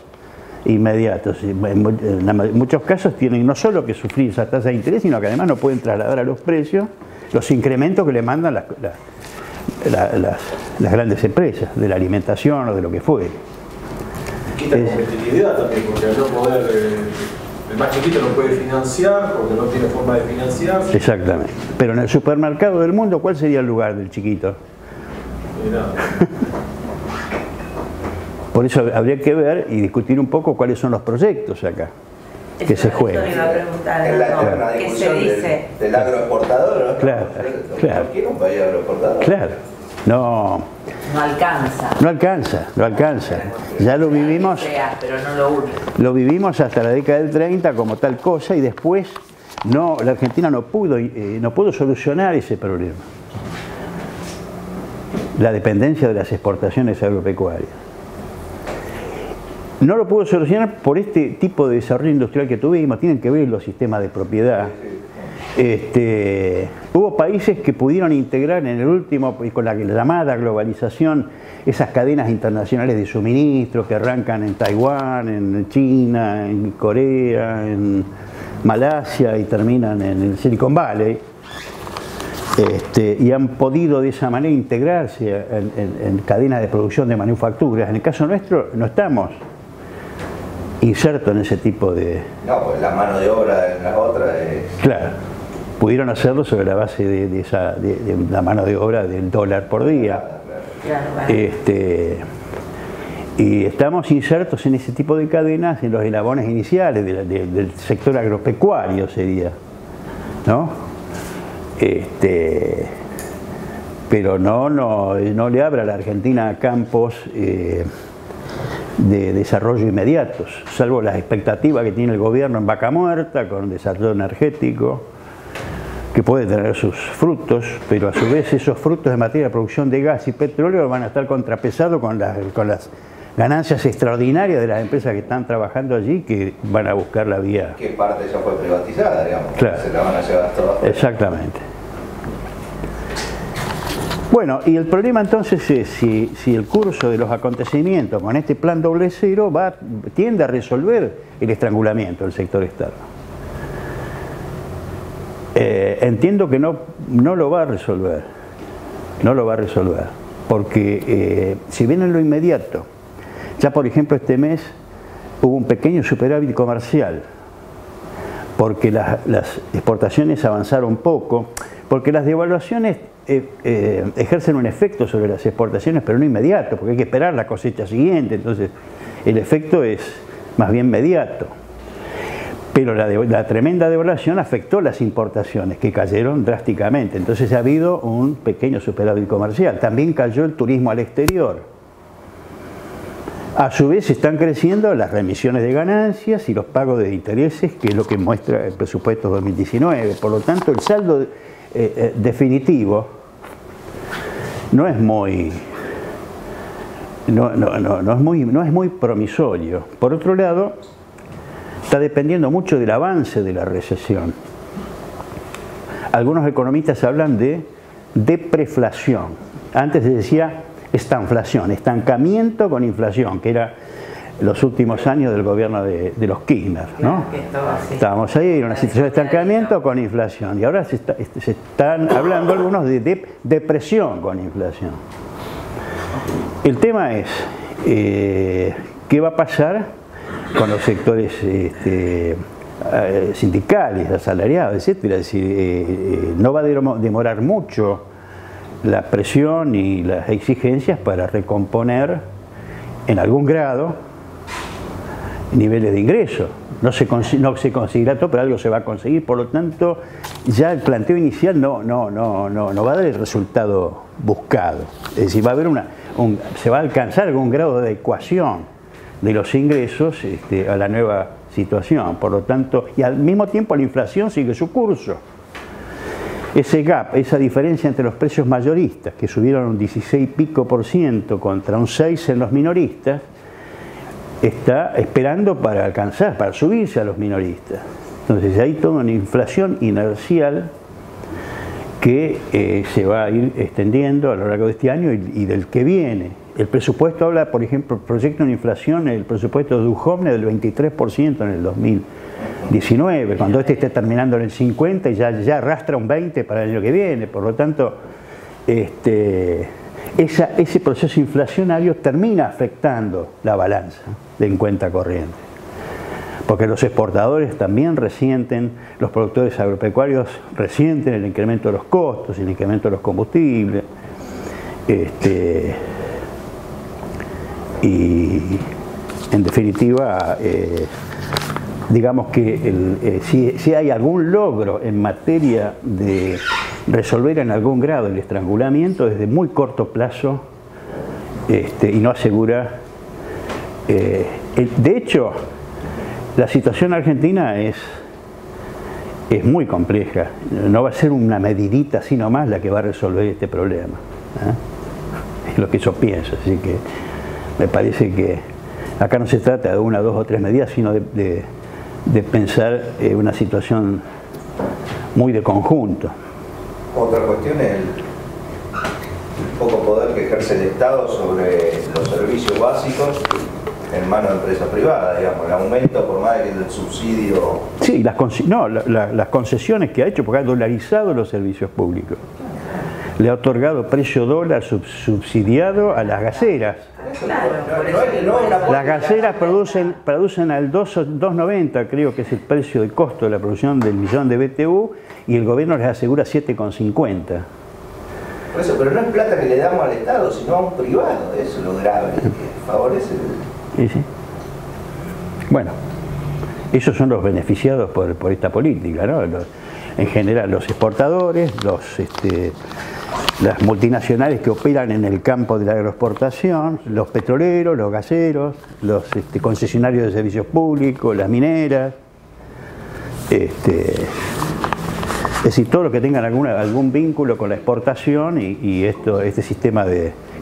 inmediatos. En muchos casos tienen no solo que sufrir esa tasa de interés, sino que además no pueden trasladar a los precios los incrementos que le mandan las grandes empresas, de la alimentación o de lo que fuere. Quita competitividad también, porque al no poder, el más chiquito no puede financiar, porque no tiene forma de financiarse. Exactamente. Pero en el supermercado del mundo, ¿cuál sería el lugar del chiquito? Por eso habría que ver y discutir un poco cuáles son los proyectos acá que se juegan. Iba a preguntar, Es la eterna ¿qué se discusión dice? del agroexportador, ¿no? Claro, claro. ¿Por qué un país agroexportador? Claro. No No alcanza. Ya lo vivimos. Pero no lo único. Lo vivimos hasta la década del 30 como tal cosa y después la Argentina no pudo solucionar ese problema. La dependencia de las exportaciones agropecuarias. No lo pudo solucionar por este tipo de desarrollo industrial que tuvimos. Tienen que ver los sistemas de propiedad. Hubo países que pudieron integrar en el último, con la llamada globalización, esas cadenas internacionales de suministro que arrancan en Taiwán, en China, en Corea, en Malasia y terminan en el Silicon Valley. Y han podido de esa manera integrarse en cadenas de producción de manufacturas. En el caso nuestro no estamos insertos en ese tipo de... No, pues la mano de obra en las otras es... Claro, pudieron hacerlo sobre la base de la mano de obra del dólar por día. Claro. Y estamos insertos en ese tipo de cadenas en los eslabones iniciales del sector agropecuario sería, ¿no? Pero no le abre a la Argentina campos de desarrollo inmediatos, salvo las expectativas que tiene el gobierno en Vaca Muerta con desarrollo energético, que puede tener sus frutos, pero a su vez esos frutos de materia de producción de gas y petróleo van a estar contrapesados con las ganancias extraordinarias de las empresas que están trabajando allí, que van a buscar la vía. ¿Qué parte ya fue privatizada, digamos? Claro. Se la van a llevar todas. Exactamente. Bueno, y el problema entonces es si el curso de los acontecimientos con este plan doble cero tiende a resolver el estrangulamiento del sector externo. Entiendo que no lo va a resolver. No lo va a resolver. Porque si bien en lo inmediato, ya por ejemplo este mes hubo un pequeño superávit comercial, porque las exportaciones avanzaron poco, porque las devaluaciones ejercen un efecto sobre las exportaciones, pero no inmediato, porque hay que esperar la cosecha siguiente, entonces el efecto es más bien inmediato. Pero la tremenda devaluación afectó las importaciones, que cayeron drásticamente, entonces ha habido un pequeño superávit comercial. También cayó el turismo al exterior. A su vez están creciendo las remisiones de ganancias y los pagos de intereses, que es lo que muestra el presupuesto 2019. Por lo tanto, el saldo definitivo no es muy promisorio. Por otro lado, está dependiendo mucho del avance de la recesión. Algunos economistas hablan de depreflación. Antes se decía estanflación, estancamiento con inflación, que era los últimos años del gobierno de los Kirchner, ¿no? Estábamos ahí en una situación de estancamiento con inflación y ahora se están hablando algunos de depresión con inflación. El tema es qué va a pasar con los sectores sindicales, asalariados, etcétera. Es decir, no va a demorar mucho la presión y las exigencias para recomponer en algún grado niveles de ingreso. No se conseguirá todo, pero algo se va a conseguir. Por lo tanto, ya el planteo inicial no va a dar el resultado buscado. Es decir, va a haber se va a alcanzar algún grado de adecuación de los ingresos a la nueva situación. Por lo tanto, y al mismo tiempo la inflación sigue su curso. Ese gap, esa diferencia entre los precios mayoristas, que subieron un 16 y pico % contra un 6 en los minoristas, está esperando para subirse a los minoristas. Entonces hay toda una inflación inercial que se va a ir extendiendo a lo largo de este año y del que viene. El presupuesto habla, por ejemplo, proyecta una inflación, el presupuesto de Duhovne del 23% en el 2019, cuando este esté terminando en el 50% y ya arrastra un 20% para el año que viene. Por lo tanto, ese proceso inflacionario termina afectando la balanza en cuenta corriente. Porque los exportadores también resienten, los productores agropecuarios resienten el incremento de los costos, el incremento de los combustibles. Y en definitiva, digamos que si hay algún logro en materia de resolver en algún grado el estrangulamiento, es de muy corto plazo y no asegura. De hecho, la situación argentina es muy compleja. No va a ser una medidita así nomás la que va a resolver este problema. Es lo que yo pienso. Así que me parece que acá no se trata de una, dos o tres medidas, sino de pensar una situación muy de conjunto. Otra cuestión es el poco poder que ejerce el Estado sobre los servicios básicos en manos de empresas privadas, digamos, el aumento por más del subsidio. Sí, las concesiones que ha hecho, porque ha dolarizado los servicios públicos. Le ha otorgado precio dólar subsidiado a las gaseras. Las gaseras producen al 2,90, creo que es el precio de costo de la producción del millón de BTU, y el gobierno les asegura 7,50. Por eso, pero no es plata que le damos al Estado, sino a un privado, eso es lo grave, que favorece Sí. Bueno, esos son los beneficiados por esta política, ¿no? En general, los exportadores, las multinacionales que operan en el campo de la agroexportación, los petroleros, los gaseros, los concesionarios de servicios públicos, las mineras, es decir, todo lo que tengan algún vínculo con la exportación y este sistema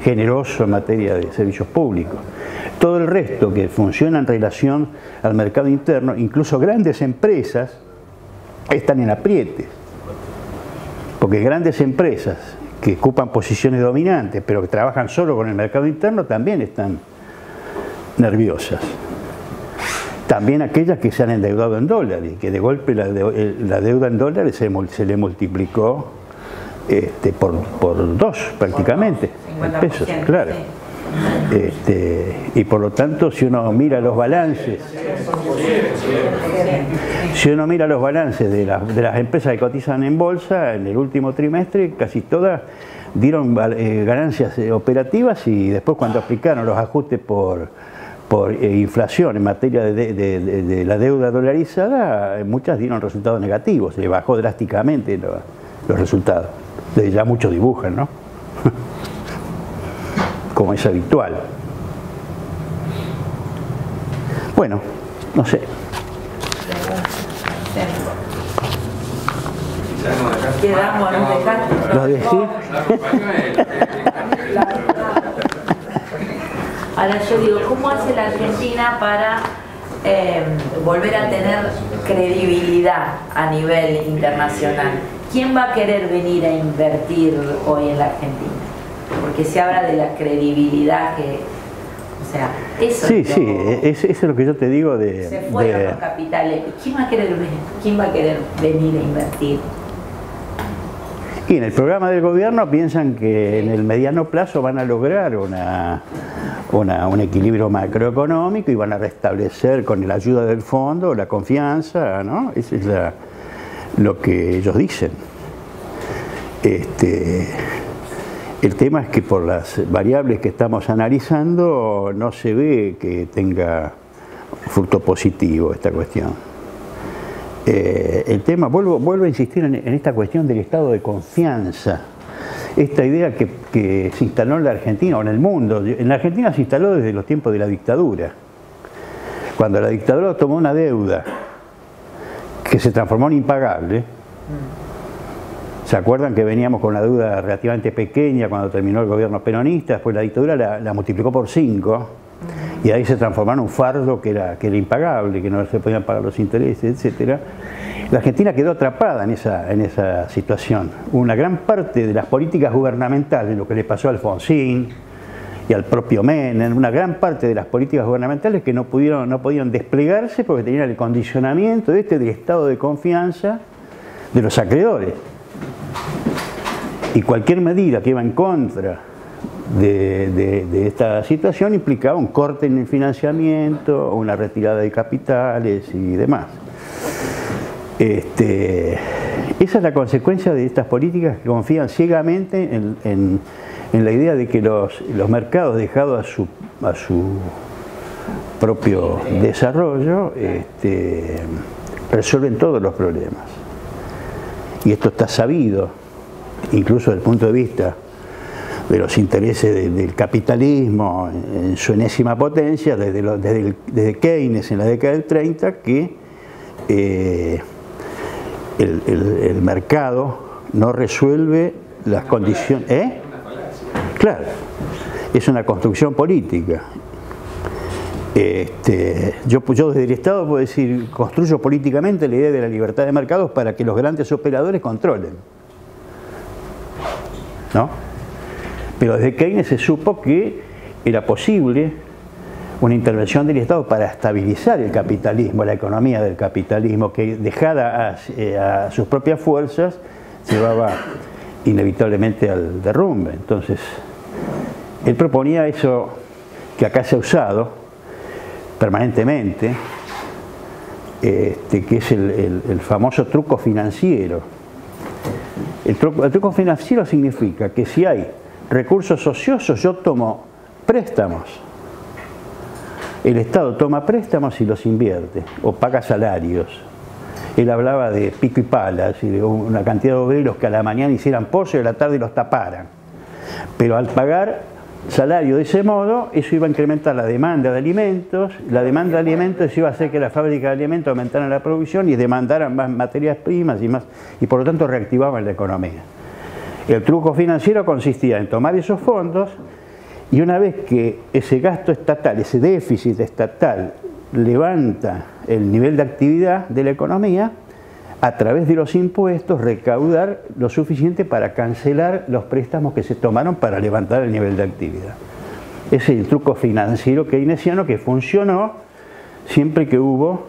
generoso en materia de servicios públicos. Todo el resto que funciona en relación al mercado interno, incluso grandes empresas, están en aprietes. Porque grandes empresas que ocupan posiciones dominantes, pero que trabajan solo con el mercado interno, también están nerviosas. También aquellas que se han endeudado en dólares, que de golpe la deuda en dólares se le multiplicó por 2 prácticamente, en pesos, claro. Y por lo tanto, si uno mira los balances, de las empresas que cotizan en bolsa, en el último trimestre casi todas dieron ganancias operativas, y después cuando aplicaron los ajustes por inflación en materia de la deuda dolarizada, muchas dieron resultados negativos, se bajó drásticamente los resultados. Ya muchos dibujan, ¿no? Como es habitual. Bueno, no sé. Quedamos, nos dejaste. ¿Lo decís? Ahora yo digo, ¿cómo hace la Argentina para volver a tener credibilidad a nivel internacional? ¿Quién va a querer venir a invertir hoy en la Argentina? Porque se habla de la credibilidad que... O sea, eso eso es lo que yo te digo de... Se fueron los capitales. ¿Quién va a querer venir a invertir? Y en el programa del gobierno piensan que en el mediano plazo van a lograr un equilibrio macroeconómico y van a restablecer con la ayuda del fondo la confianza, ¿no? Eso es lo que ellos dicen. El tema es que por las variables que estamos analizando no se ve que tenga fruto positivo esta cuestión. El tema, vuelvo a insistir en esta cuestión del estado de confianza. Esta idea que se instaló en la Argentina o en el mundo. En la Argentina se instaló desde los tiempos de la dictadura. Cuando la dictadura tomó una deuda que se transformó en impagable. ¿Se acuerdan que veníamos con una deuda relativamente pequeña cuando terminó el gobierno peronista? Después la dictadura la multiplicó por 5 y ahí se transformó en un fardo que era impagable, que no se podían pagar los intereses, etc. La Argentina quedó atrapada en esa situación. Una gran parte de las políticas gubernamentales, lo que le pasó a Alfonsín y al propio Menem, una gran parte de las políticas gubernamentales que no podían desplegarse porque tenían el condicionamiento del estado de confianza de los acreedores. Y cualquier medida que iba en contra de esta situación implicaba un corte en el financiamiento, una retirada de capitales y demás. Esa es la consecuencia de estas políticas que confían ciegamente en la idea de que los mercados, dejados a su propio desarrollo, resuelven todos los problemas. Y esto está sabido, incluso desde el punto de vista de los intereses del capitalismo en su enésima potencia, desde Keynes en la década del 30, que el mercado no resuelve las condiciones. Claro, es una construcción política. Yo desde el Estado puedo decir, construyo políticamente la idea de la libertad de mercados para que los grandes operadores controlen, ¿no? Pero desde Keynes se supo que era posible una intervención del Estado para estabilizar el capitalismo, la economía del capitalismo, que dejada a sus propias fuerzas llevaba inevitablemente al derrumbe. Entonces, él proponía eso que acá se ha usado permanentemente, que es el famoso truco financiero. El truco financiero significa que si hay recursos ociosos, yo tomo préstamos. El Estado toma préstamos y los invierte, o paga salarios. Él hablaba de pico y pala, de una cantidad de obreros que a la mañana hicieran pollo y a la tarde los taparan. Pero al pagar salario de ese modo, eso iba a incrementar la demanda de alimentos. La demanda de alimentos iba a hacer que la fábrica de alimentos aumentaran la producción y demandaran más materias primas y por lo tanto reactivaban la economía. El truco financiero consistía en tomar esos fondos y una vez que ese gasto estatal, ese déficit estatal levanta el nivel de actividad de la economía, a través de los impuestos recaudar lo suficiente para cancelar los préstamos que se tomaron para levantar el nivel de actividad. Ese es el truco financiero keynesiano que funcionó siempre que hubo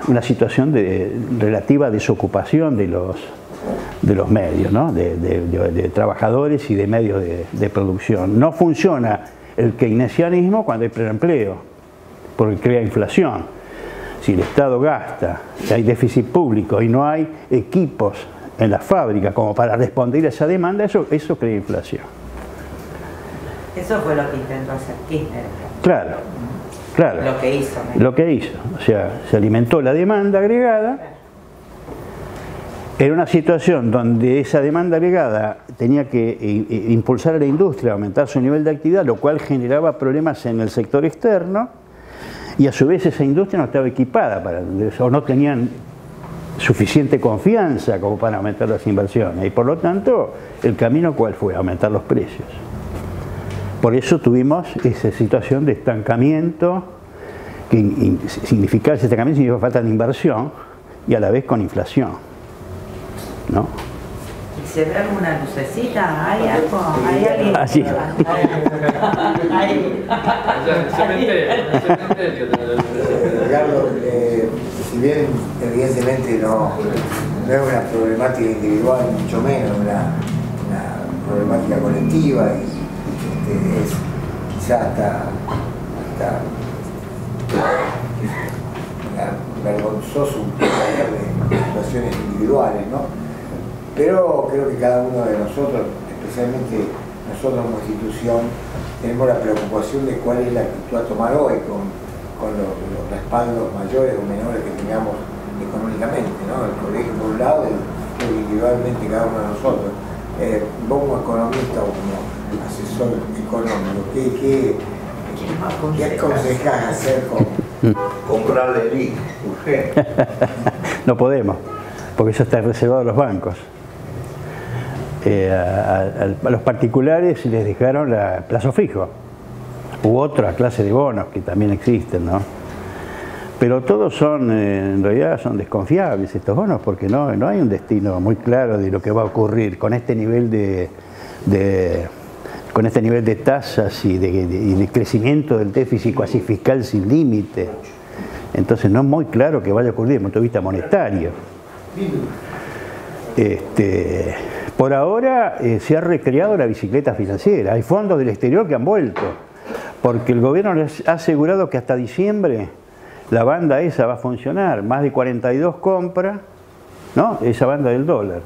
una situación de relativa desocupación de los medios, ¿no? de trabajadores y de medios de producción. No funciona el keynesianismo cuando hay pleno empleo, porque crea inflación. Si el Estado gasta, si hay déficit público y no hay equipos en las fábricas como para responder a esa demanda, eso crea inflación. Eso fue lo que intentó hacer Kirchner. Claro, claro. Lo que hizo. Lo que hizo. O sea, se alimentó la demanda agregada. Era una situación donde esa demanda agregada tenía que impulsar a la industria, aumentar su nivel de actividad, lo cual generaba problemas en el sector externo. Y a su vez esa industria no estaba equipada o no tenían suficiente confianza como para aumentar las inversiones. Y por lo tanto, el camino ¿cuál fue? Aumentar los precios. Por eso tuvimos esa situación de estancamiento, que significaba ese estancamiento significa falta de inversión y a la vez con inflación, ¿no? ¿Se ve alguna lucecita? ¿Hay algo? ¿Hay alguien? Ah, sí. Ricardo, si bien evidentemente no es una problemática individual, mucho menos una problemática colectiva y es quizás hasta vergonzoso un poco de situaciones individuales, ¿no? Pero creo que cada uno de nosotros, especialmente nosotros como institución, tenemos la preocupación de cuál es la actitud a tomar hoy con los respaldos mayores o menores que tengamos económicamente, ¿no? El colegio por un lado y individualmente cada uno de nosotros. Vos como economista o como asesor económico, ¿qué aconsejás hacer con Comprarle el IC, urgente. No podemos, porque eso está reservado a los bancos. A los particulares les dejaron plazo fijo u otra clase de bonos que también existen, ¿no? Pero todos en realidad son desconfiables estos bonos, porque no hay un destino muy claro de lo que va a ocurrir con este nivel de tasas y de crecimiento del déficit cuasi fiscal sin límite. Entonces no es muy claro que vaya a ocurrir desde el punto de vista monetario. Por ahora se ha recreado la bicicleta financiera. Hay fondos del exterior que han vuelto, porque el gobierno les ha asegurado que hasta diciembre la banda esa va a funcionar. Más de 42 compras, ¿no? Esa banda del dólar.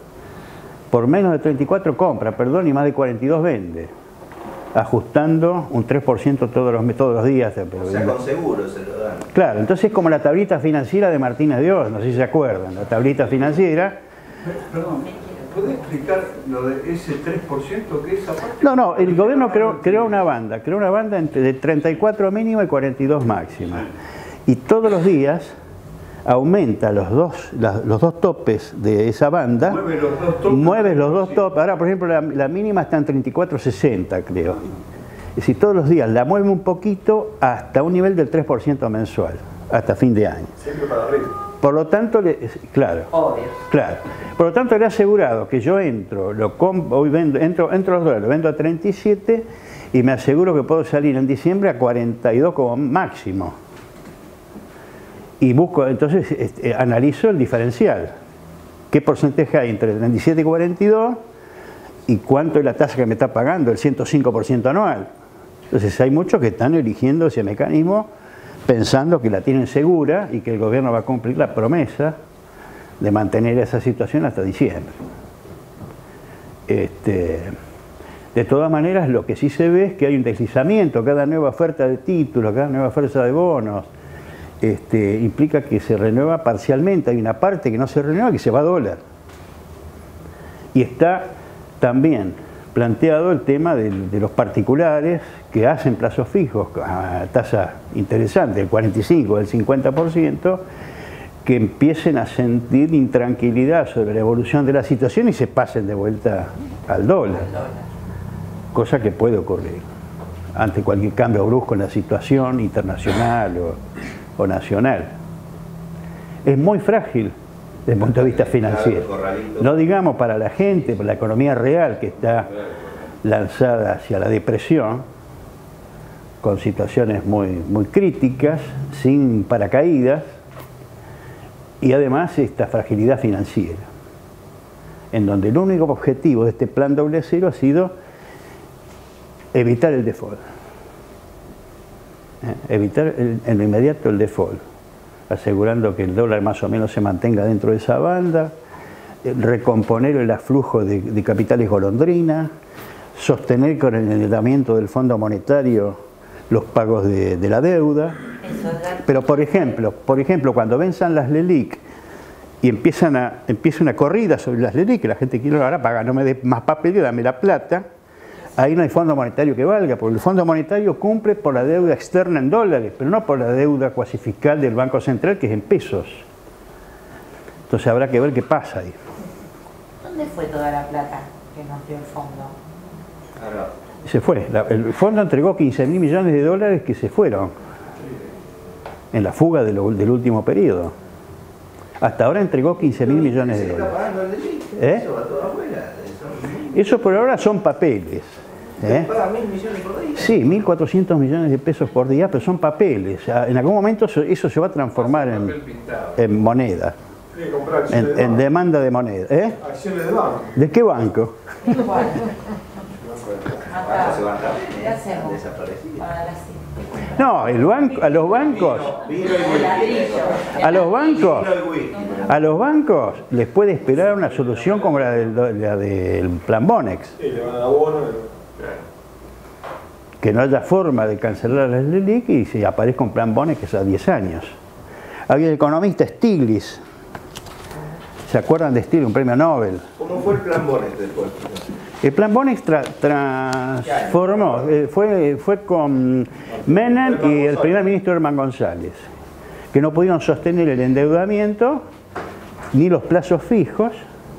Por menos de 34 compras, perdón, y más de 42 vende. Ajustando un 3% todos los días. O sea, con seguro se lo dan. Claro, entonces es como la tablita financiera de Martínez de Oz, no sé si se acuerdan. La tablita financiera. Perdón, ¿puede explicar lo de ese 3% que es aparte? No, el gobierno creó una banda de 34 mínima y 42 máxima. Y todos los días aumenta los dos topes de esa banda. Mueve los dos topes. Ahora, por ejemplo, la mínima está en 34,60, creo. Es decir, todos los días la mueve un poquito hasta un nivel del 3% mensual, hasta fin de año. Siempre para arriba. Por lo tanto, claro. Por lo tanto, le he asegurado que yo entro, entro los dólares, lo vendo a 37 y me aseguro que puedo salir en diciembre a 42 como máximo. Y busco, entonces analizo el diferencial. ¿Qué porcentaje hay entre 37 y 42? ¿Y cuánto es la tasa que me está pagando? El 105% anual. Entonces hay muchos que están eligiendo ese mecanismo pensando que la tienen segura y que el gobierno va a cumplir la promesa de mantener esa situación hasta diciembre. De todas maneras, lo que sí se ve es que hay un deslizamiento. Cada nueva oferta de títulos, cada nueva oferta de bonos, implica que se renueva parcialmente. Hay una parte que no se renueva, que se va a dólar. Y está también planteado el tema de los particulares que hacen plazos fijos a tasa interesante, del 45, del 50%, que empiecen a sentir intranquilidad sobre la evolución de la situación y se pasen de vuelta al dólar. Cosa que puede ocurrir ante cualquier cambio brusco en la situación internacional o nacional. Es muy frágil desde el punto de vista financiero. No digamos para la gente, para la economía real que está lanzada hacia la depresión, con situaciones muy críticas, sin paracaídas, y además esta fragilidad financiera, en donde el único objetivo de este plan doble cero ha sido evitar el default. Evitar en lo inmediato el default, asegurando que el dólar más o menos se mantenga dentro de esa banda, recomponer el aflujo de capitales golondrina, sostener con el endeudamiento del Fondo Monetario los pagos de la deuda. Pero por ejemplo, cuando venzan las LELIQ y empieza una corrida sobre las LELIQ, que la gente quiere ahora pagar, no me dé más papel, dame la plata. Ahí no hay Fondo Monetario que valga, porque el Fondo Monetario cumple por la deuda externa en dólares, pero no por la deuda cuasi fiscal del Banco Central, que es en pesos. Entonces habrá que ver qué pasa ahí. ¿Dónde fue toda la plata que nos dio el fondo? Se fue. El fondo entregó 15.000 millones de dólares que se fueron en la fuga del último periodo. Hasta ahora entregó 15.000 millones de dólares. Eso por ahora son papeles. ¿Paga 1.000 millones por día? Sí, 1.400 millones de pesos por día, pero son papeles. En algún momento eso se va a transformar en moneda, en demanda de moneda. Acciones de banco. ¿De qué banco? ¿Qué hacemos? No, a los bancos les puede esperar una solución como la del plan Bonex. Sí, le van a dar bono. Que no haya forma de cancelar las LELIQ y se aparezca un plan Bonex que es a 10 años. Había el economista Stiglitz. ¿Se acuerdan de Stiglitz, un premio Nobel? ¿Cómo fue el plan Bonex después? El plan Bonex transformó, fue con Menem y el primer ministro Herman González, que no pudieron sostener el endeudamiento ni los plazos fijos,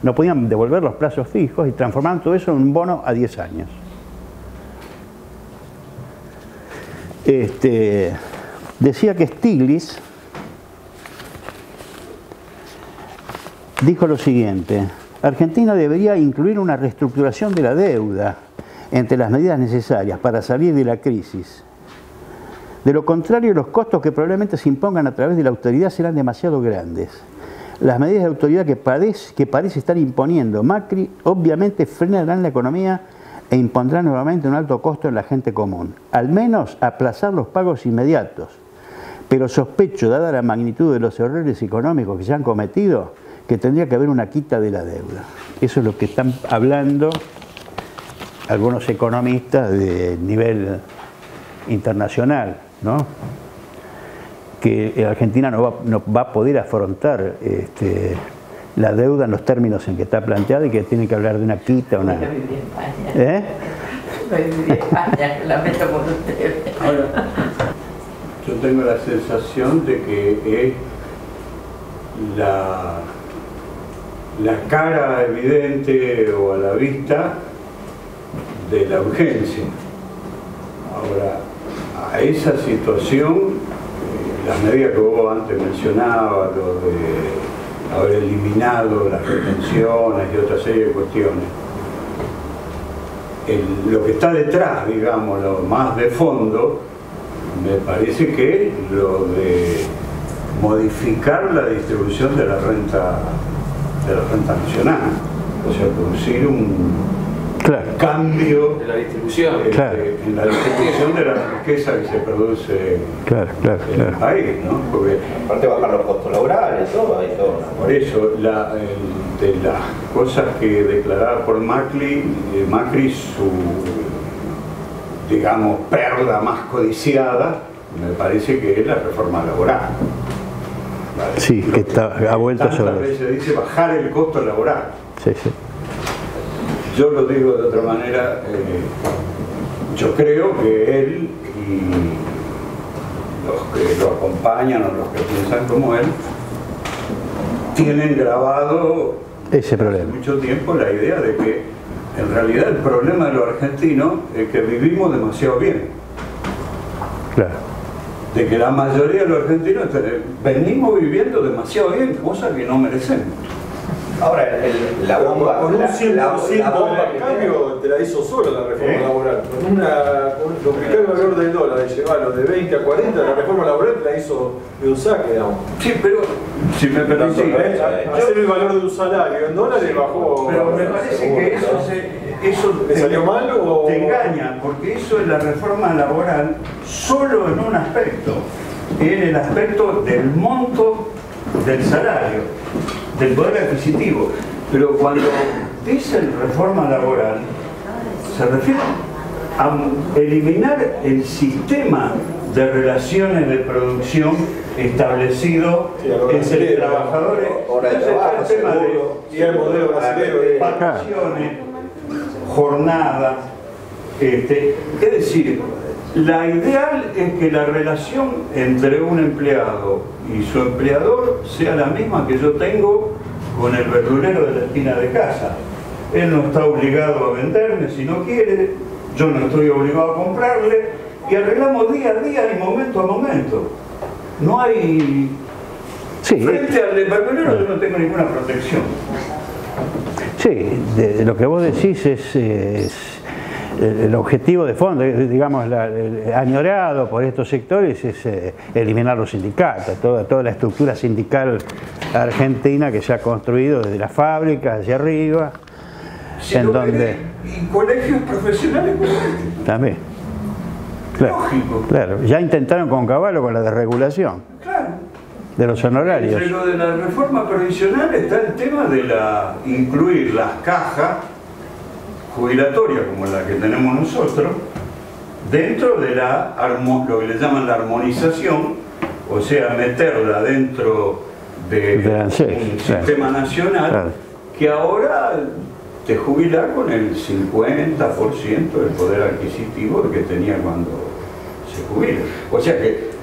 no podían devolver los plazos fijos y transformaron todo eso en un bono a 10 años. Decía que Stiglitz dijo lo siguiente: Argentina debería incluir una reestructuración de la deuda entre las medidas necesarias para salir de la crisis. De lo contrario, los costos que probablemente se impongan a través de la austeridad serán demasiado grandes. las medidas de autoridad que parece estar imponiendo Macri obviamente frenarán la economía e impondrán nuevamente un alto costo en la gente común. Al menos aplazar los pagos inmediatos. Pero sospecho, dada la magnitud de los errores económicos que se han cometido, que tendría que haber una quita de la deuda. Eso es lo que están hablando algunos economistas de nivel internacional, ¿no? Que Argentina no va a poder afrontar la deuda en los términos en que está planteada y que tiene que hablar de una quita, una... Yo viví en España. No viví en España, lamento por ustedes. Ahora, yo tengo la sensación de que es la cara evidente o a la vista de la urgencia. Ahora, a esa situación, las medidas que vos antes mencionabas, lo de haber eliminado las retenciones y otra serie de cuestiones, lo que está detrás, digamos, lo más de fondo, me parece que lo de modificar la distribución de la renta nacional, o sea, producir un cambio de la distribución. En la distribución de la riqueza que se produce en el país, ¿no? Porque, aparte bajar los costos laborales, todo, hay todo. Por eso, de las cosas que declaraba por Macri, su, digamos, perla más codiciada, me parece que es la reforma laboral. ¿Vale? Sí, que ha vuelto sobre eso. Se dice bajar el costo laboral. Sí, sí. Yo lo digo de otra manera, yo creo que él y los que lo acompañan o los que piensan como él, tienen grabado ese problema mucho tiempo la idea de que en realidad el problema de los argentinos es que vivimos demasiado bien. Claro. De que la mayoría de los argentinos venimos viviendo demasiado bien, cosa que no merecemos. Ahora, la bomba... Con un 100% del cambio te la hizo solo la reforma laboral. Con duplicar el valor del dólar, de llevarlo de 20 a 40, la reforma laboral te la hizo de un saque, digamos. Sí, pero si me permitís, hacer el valor de un salario en dólares bajó. Pero me parece que eso ¿te salió mal o...? Te engaña, porque eso es la reforma laboral solo en un aspecto, en el aspecto del monto del salario, del poder adquisitivo. Pero cuando dicen reforma laboral, se refiere a eliminar el sistema de relaciones de producción establecido entre trabajadores. El tema de modelo brasileño de vacaciones, jornada, es decir, la ideal es que la relación entre un empleado y su empleador sea la misma que yo tengo con el verdulero de la esquina de casa. Él no está obligado a venderme si no quiere, yo no estoy obligado a comprarle, y arreglamos día a día y momento a momento. No hay... Sí, frente al verdulero yo no tengo ninguna protección. Sí, lo que vos decís es el objetivo de fondo, digamos, añorado por estos sectores es eliminar los sindicatos, toda la estructura sindical argentina que se ha construido desde las fábricas hacia arriba, Si en donde... Y colegios profesionales también. Claro, lógico. claro, ya intentaron con Caballo con la desregulación de los honorarios. Entre lo de la reforma previsional está el tema de incluir las cajas jubilatorias como la que tenemos nosotros dentro de lo que le llaman la armonización, o sea, meterla dentro de un sistema nacional que ahora te jubila con el 50% del poder adquisitivo que tenía cuando se jubila. O sea que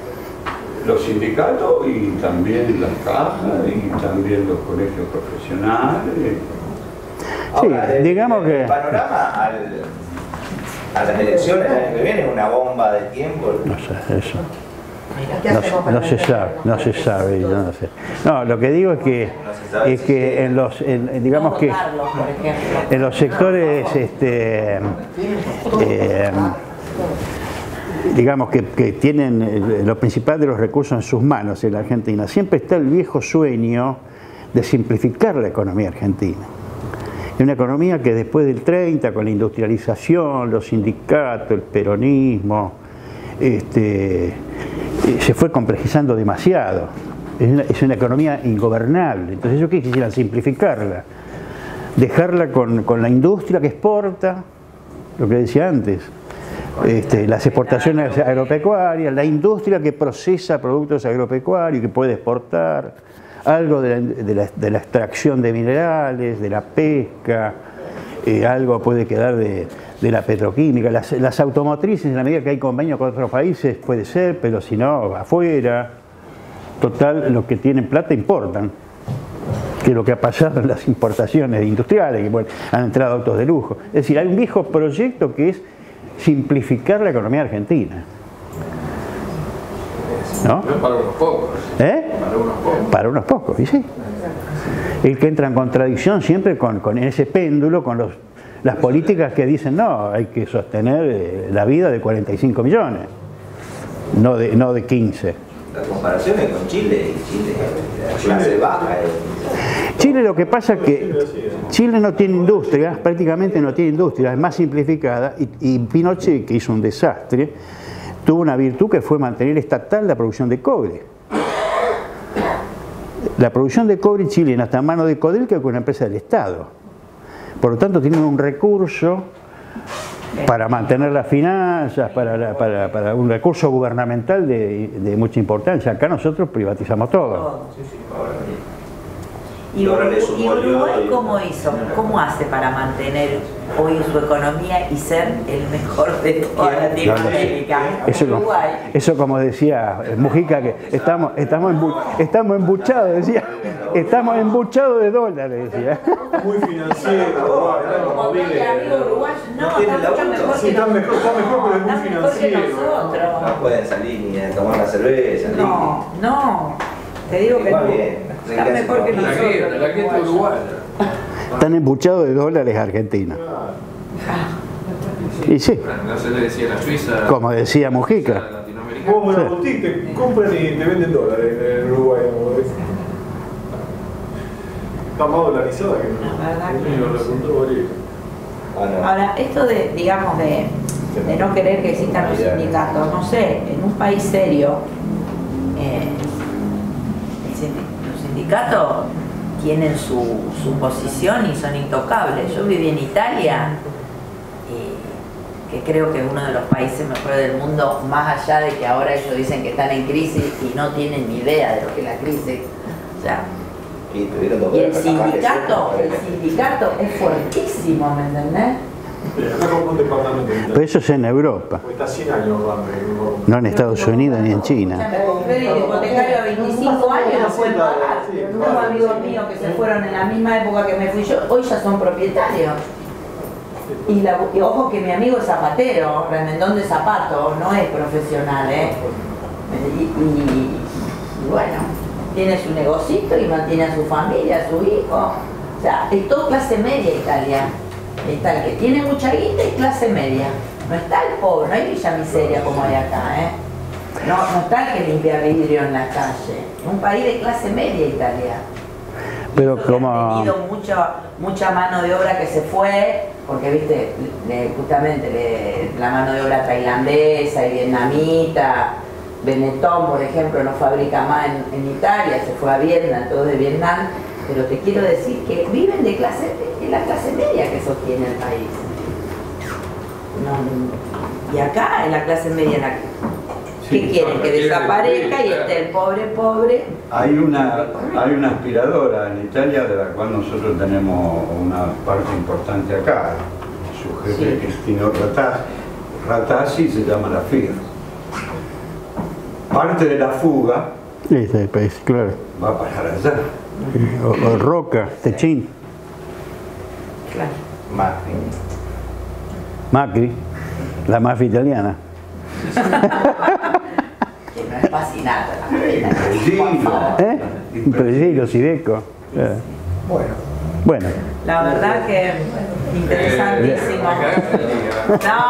los sindicatos y también las cajas y también los colegios profesionales. Ahora, sí, digamos que... El panorama a las elecciones del año que viene es una bomba de tiempo. No sé, eso. No se sabe, yo no sé. No, lo que digo es que en los, digamos que en los sectores, digamos que tienen lo principal de los recursos en sus manos en la Argentina, siempre está el viejo sueño de simplificar la economía argentina. Es una economía que después del 30, con la industrialización, los sindicatos, el peronismo, se fue complejizando demasiado. Es una economía ingobernable. Entonces yo quisiera simplificarla, dejarla con la industria que exporta, lo que decía antes, las exportaciones agropecuarias, la industria que procesa productos agropecuarios, que puede exportar, algo de la extracción de minerales, de la pesca, algo puede quedar de la petroquímica, las automotrices, en la medida que hay convenio con otros países puede ser, pero si no, afuera. Total, los que tienen plata importan, que es lo que ha pasado en las importaciones industriales, que bueno, han entrado autos de lujo. Es decir, hay un viejo proyecto que es simplificar la economía argentina. ¿No? Para unos pocos. Para unos pocos. Para unos pocos, y sí. El que entra en contradicción siempre con ese péndulo, con las políticas que dicen, no, hay que sostener la vida de 45 millones, no de 15. La comparación es con Chile, y Chile es la clase baja. Chile, lo que pasa es que Chile no tiene industria, prácticamente no tiene industria, es más simplificada, y Pinochet, que hizo un desastre, tuvo una virtud que fue mantener estatal la producción de cobre. La producción de cobre chilena está en manos de Codelco, que es una empresa del Estado. Por lo tanto, tienen un recurso para mantener las finanzas, para un recurso gubernamental de mucha importancia. Acá nosotros privatizamos todo. ¿Y Uruguay cómo hizo? ¿Cómo hace para mantener hoy su economía y ser el mejor de toda Latinoamérica? Eso como decía Mujica, que estamos embuchados, decía. Estamos embuchados de dólares, decía. Muy financiero. Como mi amigo uruguayo, no, está mucho mejor que está mejor, pero es muy financiero. No pueden salir ni a tomar la cerveza. No. Te digo que no. Está mejor que nosotros. La gente uruguaya. Están embuchados de dólares argentinos. Y sí. No se le decía la Suiza. Como decía Mujica. Vos una boutique te compran y te venden dólares en Uruguay. Está más dolarizada que no. Ahora, esto de, digamos, de no querer que existan los sindicatos, no sé, en un país serio, los sindicatos tienen su posición y son intocables. Yo viví en Italia, que creo que es uno de los países mejores del mundo, más allá de que ahora ellos dicen que están en crisis y no tienen ni idea de lo que es la crisis. O sea, y el sindicato es fuertísimo, ¿me entendés? Acá como un departamento. Pero eso es en Europa. Está 100 años, no en Estados Unidos ni en China. Me compré el hipotecario a 25 años, no pueden pagar. Tengo amigos míos que se fueron en la misma época que me fui yo, hoy ya son propietarios. Y ojo que mi amigo es zapatero, remendón de zapatos, no es profesional, y bueno, tiene su negocito y mantiene a su familia, a su hijo. O sea, es todo clase media Italia. Está el que tiene mucha guita y clase media. No está el pobre, no hay villa miseria como hay acá, No está el que limpia vidrio en la calle. Es un país de clase media Italia. Pero como ha tenido mucha mano de obra que se fue, porque viste, justamente la mano de obra tailandesa y vietnamita, Benetton, por ejemplo, no fabrica más en Italia, se fue a Vietnam, todo de Vietnam, pero te quiero decir que viven de la clase media que sostiene el país. Y acá en la clase media, ¿qué quieren? Que desaparezca y esté el pobre. Hay una aspiradora en Italia de la cual nosotros tenemos una parte importante acá. Su jefe, Cristino Ratazzi, se llama la FIR. Parte de la fuga claro, va a parar allá. O Roca, Techín. Claro. Macri, la mafia italiana. Que no es fascinante Impresillo, Sideco. Bueno. La verdad que interesantísimo. No, por favor.